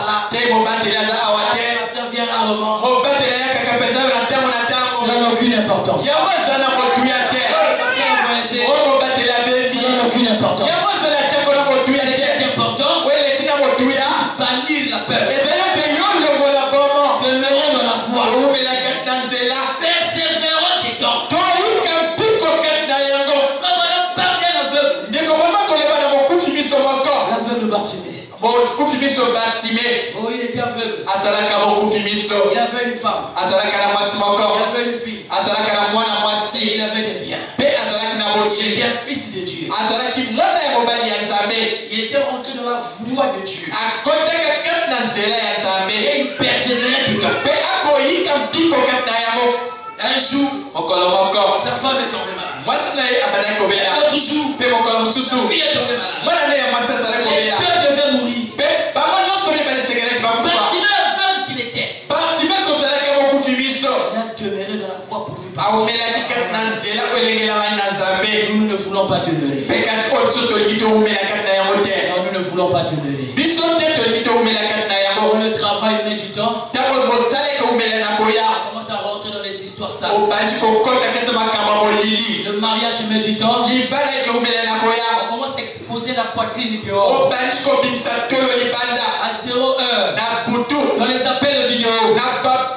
là. te mobateli aza awa te Ça vient rarement. mobateli ayakaka mpenza na ntango na Ça ntango n'a aucune importance. yango eza na motuya te oyo mobateli abezi Ça n'a aucune importance. yango ezala te kona motuya C'est te important. oyo eleki na motuya Bannir la peur. ezali ete yo longola bomo Demeurons dans la foi. oumelaka na nzela Persévérons dedans. toyika mpiko kati na yango Frère, parle d'un aveugle. ndeko mama koleba na mokufi miso moko L'aveugle Bartimée. mokufi miso Bartime Oh, il était aveugle. azalaka mokufi miso Il avait une femme. azalaka na mwasi Il moko avait une fille. azalaka na mwana Et mwasi il avait des biens. mpe azalaki na Il bosui était un fils de Dieu. azalaki mwana ya mobali ya nzambe Il était rentré dans la voie de Dieu. akotaka kati na nzela ya nzambe Et il persévérait dedans. mpe akoyika mpiko kati na yango Un jour, mokolo moko sa femme est tombée malade. mwasi na ye abandaki kobela Un autre jour, mpe mokolo mosusu sa fille est tombée malade. mwana ne ya mwasi azalaki Les kobela deux devaient mourir. mpe bango nyonso mibale esengelaki bakufa Bartimée, aveugle qu'il était, Bartime kozalaki mokufi miso il a demeuré dans la voie pourvue par aumelaki kati na nzela oyo elengelaki na nzambe nous ne voulons pas demeurer. mpe kasi oyo biso tolingi toumela kati na yango te Non, nous ne voulons pas demeurer. biso te tolingi toumela kati na yango Quand le travail met du temps, ntango mosala ekoumela na koya on commence à rentrer dans les histoires sales. obandi kokota kati makambo ya molili Le mariage met du temps, libala ekoumela na koya on commence à exposer la poitrine dehors. obandi kobimisa tolo libanda À 0 heure, na butu dans les appels vidéo. na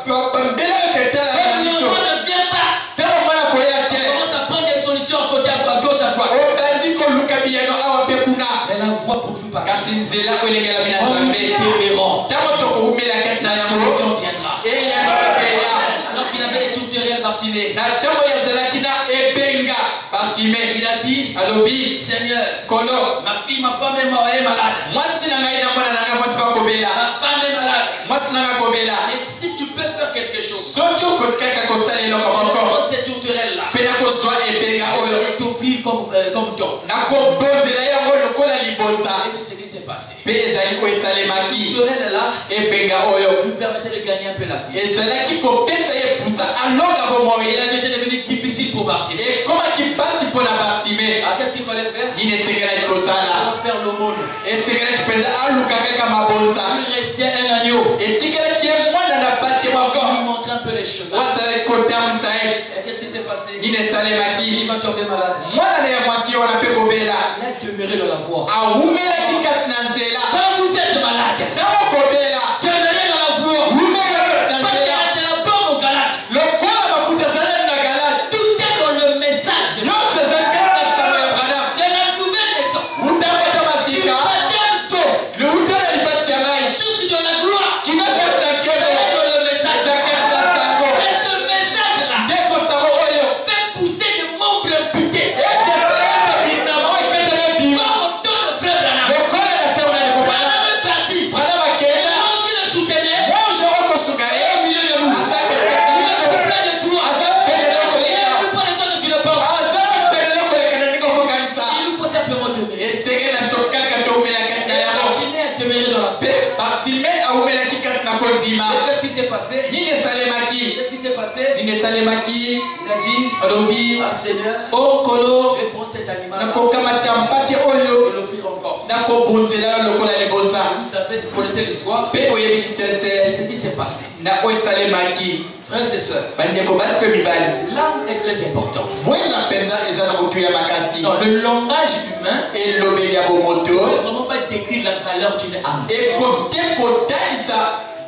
bambela oyo ketala na Quand biso l'enfant ne vient pas, ntango mwana koya on te commence à prendre des solutions à côté, à gauche, à droite. obandi koluka biyano awa mpe kuna Mais la voie pourvue par kasi nzela oyo elengelaki na quand nous nzambe témérons, ntango tokoumela kati na la yango solution viendra. eyano ekeya Alors qu'il avait les tourterelles Bartimée, na ntango yazalaki na ebenga Bartime il a dit, alobi Seigneur, kolo ma fille, ma femme est malade. mwasi na ngai na mwana na ngai mwasi bakobela Ma femme est malade. mwasi na ngai kobela Et si tu peux faire quelque chose, soki okokaka kosala eloko moko prends ces tourterelles-là, mpe nakozwa ebenga oyo et t'offrir comme don. nakobonzela yango lokola libonza Et c'est ce qui s'est passé. mpe ezali oyo esalemaki Tourterelle-là ebenga oyo lui permettait de gagner un peu la vie. ezalaki kopesa ye pusa alonga Et bomoi la vie était devenue difficile pour Bartimée. ekomaki mpasi mpo na Bartime Alors qu'est-ce qu'il fallait faire? nini esengelaki Il kosala fallait faire l'aumône. esengelaki mpenza aluka kaka mabonza Il restait un agneau. etikelaki ye mwana na bate moko Il lui montrait un peu les chemins. wazalaki kotamwisa ye Et qu'est-ce qui s'est passé? nini esalemaki Il va tomber malade. mwana na ya mwasi wana mpe kobela Il a demeuré dans la voie. awumelaki kati na nzela Quand vous êtes malade, ntango kobela demeurez dans la voie. wumela kati na Parce qu'il y nzela a de la pomme au galade. lokola mafuta ezalaki na galade Tout est dans le message de Dieu. nyonso ezali kati na sango ya Branham De la nouvelle naissance. utambata Tu masika baptêmes d'eau. leuta na libati ya mai Juste de la gloire. kina kati na C'est nkelo dans le message. eza kati na sango Et ce message-là ndeko sango oyo fait pousser des membres imputés. ete esalaka binama oyo ekatana bima Comme au temps de frère Branham. lokola na ntango na ndeko Branham Branham est parti. Branham akenda L'ange qui le soutenait monje okosunga ye est au milieu de nous. aza Il est kete plein de toi. aza pelele Il koleka est plus près de toi que tu le penses. aza pelele koleka na ndenge okokanisa Il nous faut simplement demeurer. esenge na biso kaka toumela kati na yango Continuez à demeurer dans la mpe foi. Bartime awumelaki kati na kondima Et qu'est-ce qui s'est passé? nini esalemaki Qu'est-ce qui s'est passé? nini esalemaki Il a dit, alobi ah Seigneur, o kolo je vais prendre cet animal-là nakokamata mpate et oyo l'offrir encore. nakobonzela yo lokola libonza Vous savez, vous connaissez l'histoire. mpe oyebi C'est lisese ce qui s'est passé. na oyo esalemaki Frères et sœurs, bandeko basi mpe mibali l'âme est très importante. bwena mpenza eza na motu ya makasi Non, le langage humain elobeli ya ne bomoto peut vraiment pas décrire la valeur d'une âme. ekoki te kotalisa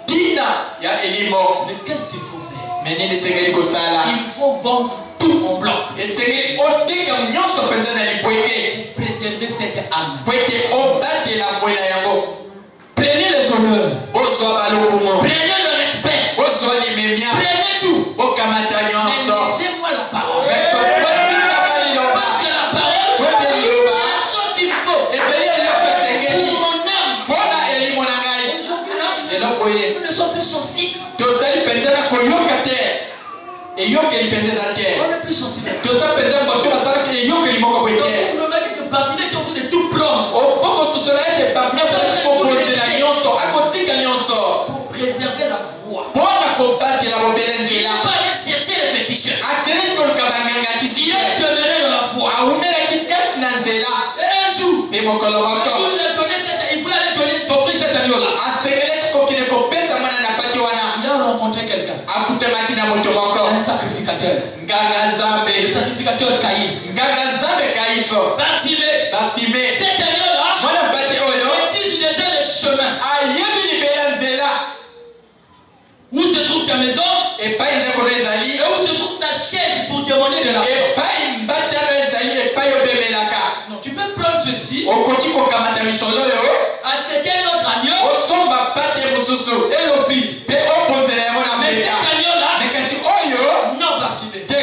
ntina ya elimo Mais qu'est-ce qu'il faut faire? me nini esengeli kosala Il faut vendre tout en bloc esengeli oteka nyonso mpenza na lipo ete pour préserver cette âme. po ete obatela mwela yango Prenez les honneurs, bozwa balokumo prenez le respect, bozwa limemia prenez tout. bokamata Mais nyonso laissez-moi la parole. batikaka liloba Parce que la parole, po ete c'est liloba la chose qu'il faut ezali eloko esengeli pour mon âme. mpona elimo na ngai Aujourd'hui, là, eloko ye nous ne sommes plus sensibles. tozali mpenza na koyoka te eyokeli mpenza eza te On n'est plus sensibles. toza mpenza bato basalaki eyokeli moko boye Donc, te vous remarquez que Bartimée était en train de tout prendre okososola ete bato bazalaki kobonzela nyonso akotika nyonso pour préserver la foi. mpona kobatela bobele Il nzela n'est pas allé chercher les féticheurs. akendeki koluka banganga kisi Il est demeuré dans la foi. awumelaki kati na nzela Et un jour, mpe mokolo moko il voulait aller donner t'offrir cet agneau-là. asengelaki Un sacrificateur. Le sacrificateur Caïphe. Bartimée. Cet agneau-là maîtrise déjà le chemin. Où se trouve ta maison? Et où se trouve ta chaise pour demander de l'argent? Non, tu peux prendre ceci, acheter un autre agneau et l'offrir. Mais cet agneau-là, non, Bartimée, ne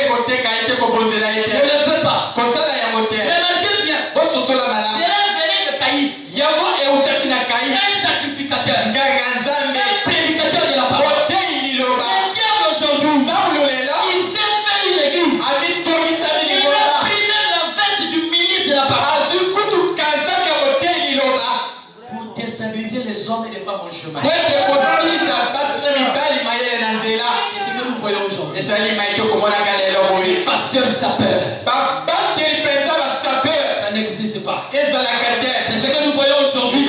le fais pas. Remarquez bien, cela venait de Caïphe, un sacrificateur, un prédicateur de la parole. Le diable aujourd'hui, il s'est fait une église. Il a pris même la fête du ministre de la parole pour déstabiliser les hommes et les femmes en chemin. C'est ce que nous voyons aujourd'hui. Pasteur sapeur, ça n'existe pas. C'est ce que nous voyons aujourd'hui.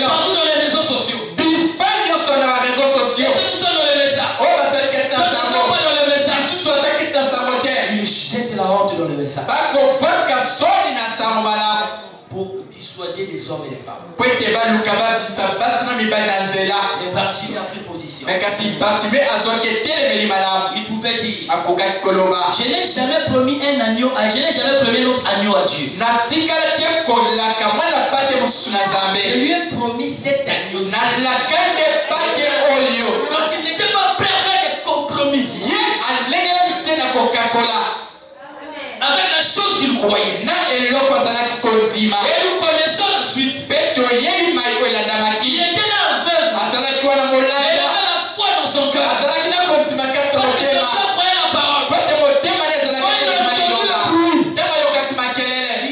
Partout dans les réseaux sociaux. Et ceux qui sont dans les messages. Ceux qui ne sont pas dans les messages. Ils jettent la honte dans les messages. Pour dissuader les hommes et les femmes. Et Bartimée a pris position. Il pouvait dire, je n'ai jamais promis un agneau, je n'ai jamais promis un autre agneau à Dieu. Je lui ai promis cet agneau. Donc il n'était pas prêt à faire des compromis avec la chose qu'il croyait. Et nous connaissons la suite. Il était là aveugle. Il avait la foi dans son cœur. Parce que son cœur croyait la parole.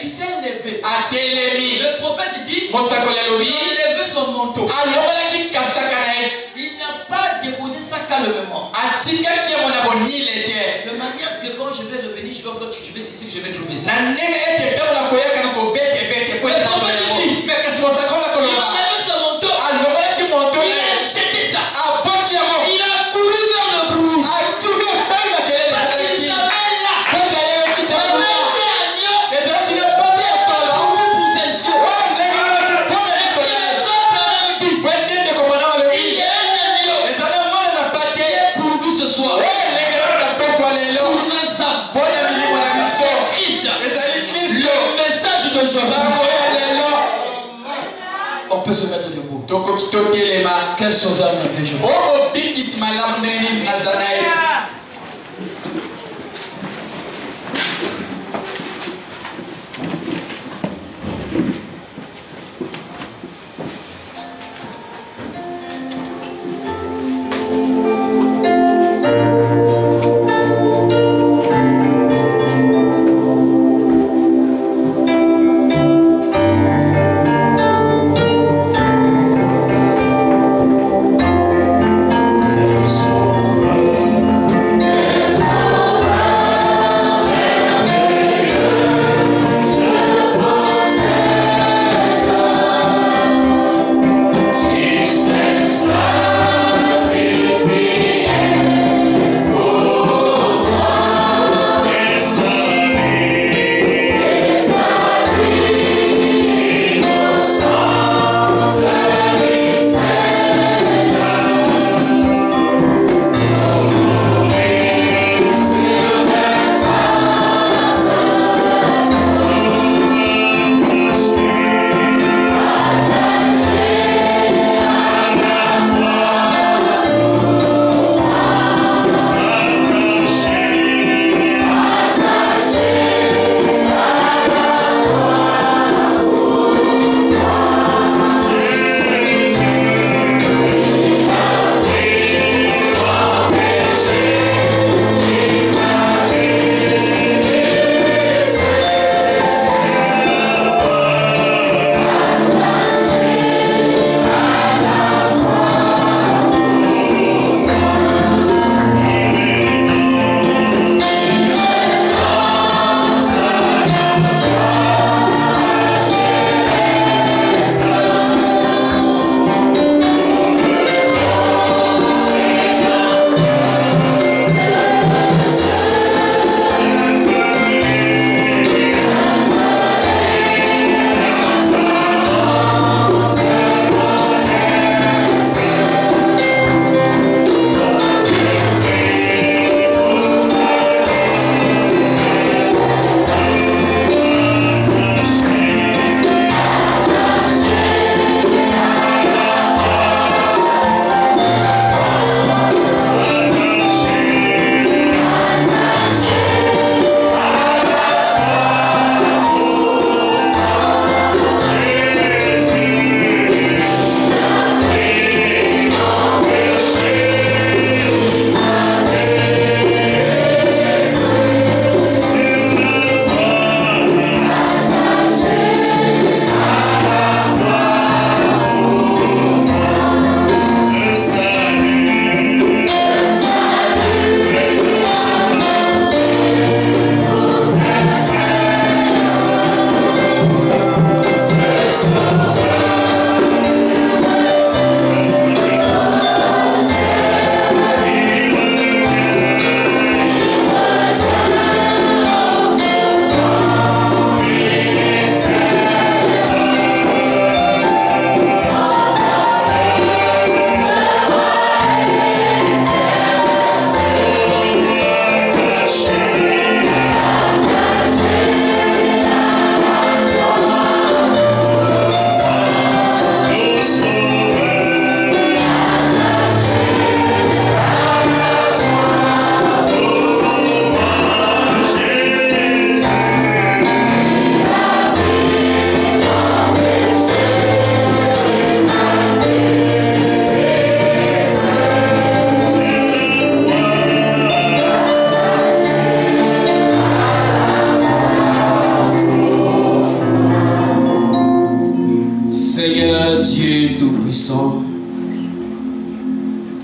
Il s'est levé. Le prophète dit, il a levé son manteau. Il n'a pas déposé ça calmement. De manière que quand je vais revenir, je vais encore tu veux ici, je vais trouver ça. Il a levé son manteau. Il a jeté ça. Il a couru vers le bruit. Parce qu'il s'appelle là. Il a été agneau. Pour ses yeux. Il y a un agneau qui est pourvu ce soir. Pour nos âmes. Christ. Le message d'aujourd'hui. On peut se mettre debout. Quel sauveur merveilleux.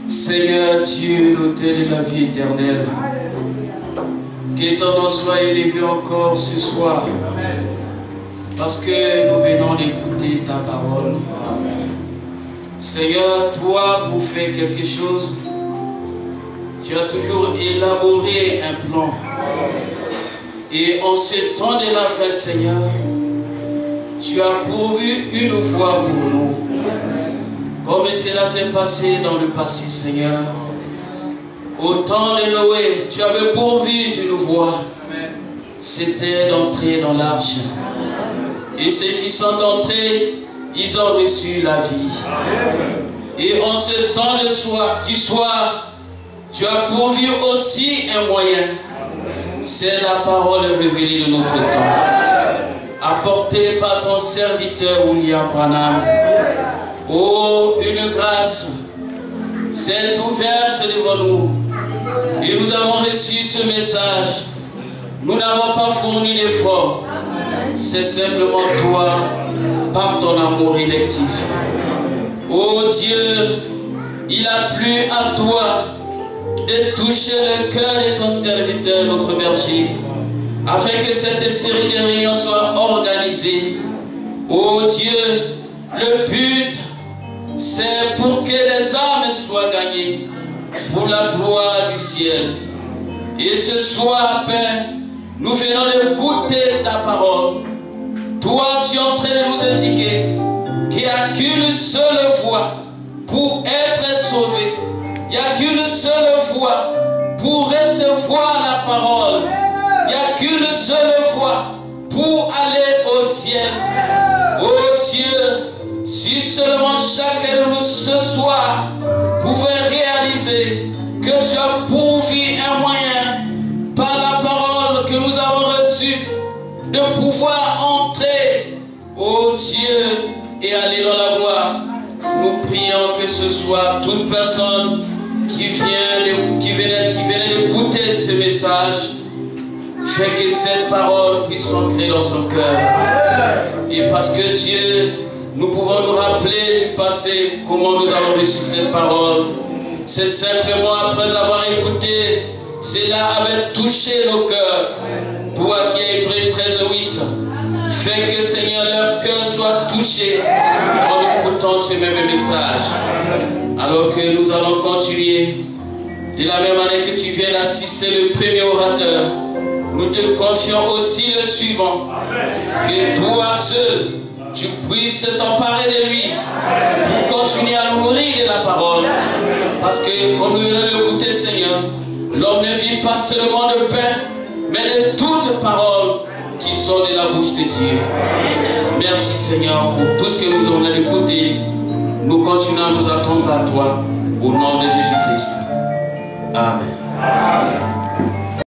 Seigneur Dieu, l'autel de la vie éternelle, que ton nom soit élevé encore ce soir, parce que nous venons d'écouter ta parole. Seigneur, toi, pour faire quelque chose, tu as toujours élaboré un plan. Et en ce temps de la fin, Seigneur, tu as pourvu une voie pour nous. Comme cela s'est passé dans le passé, Seigneur. Au temps de Noé, tu avais pourvu d'une voie. C'était d'entrer dans l'arche. Et ceux qui sont entrés, ils ont reçu la vie. Et en ce temps du soir, tu as pourvu aussi un moyen. C'est la parole révélée de notre temps, apportée par ton serviteur William Branham. Oh, une grâce s'est ouverte devant nous. Et nous avons reçu ce message. Nous n'avons pas fourni d'efforts. C'est simplement toi, par ton amour électif. Oh Dieu, il a plu à toi de toucher le cœur de ton serviteur, notre berger, afin que cette série de réunions soit organisée. Oh Dieu, le but, c'est pour que les âmes soient gagnées pour la gloire du ciel. Et ce soir, Père, nous venons de goûter ta parole. Toi, tu es en train de nous indiquer qu'il n'y a qu'une seule voie pour être sauvé. Il n'y a qu'une seule voie pour recevoir la parole. Il n'y a qu'une seule voie pour aller au ciel. Oh Dieu, si seulement chacun de nous ce soir pouvait réaliser que tu as pourvu un moyen par la parole que nous avons reçue de pouvoir entrer, oh Dieu, et aller dans la gloire. Nous prions que ce soit toute personne qui venait d'écouter ce message, fait que cette parole puisse entrer dans son cœur. Et parce que Dieu, nous pouvons nous rappeler du passé, comment nous avons reçu cette parole. C'est simplement après avoir écouté, cela avait touché nos cœurs. Toi qui es Hébreux 13:8, fais que Seigneur, leur cœur soit touché en écoutant ce même message. Alors que nous allons continuer, de la même manière que tu viens d'assister le premier orateur, nous te confions aussi le suivant. Que toi seul, tu puisses t'emparer de lui pour continuer à nous nourrir de la parole. Parce que, comme nous venons d'écouter, Seigneur, l'homme ne vit pas seulement de pain, mais de toute parole qui sort de la bouche de Dieu. Merci, Seigneur, pour tout ce que nous avons écouté. Nous continuons à nous attendre à toi, au nom de Jésus-Christ. Amen.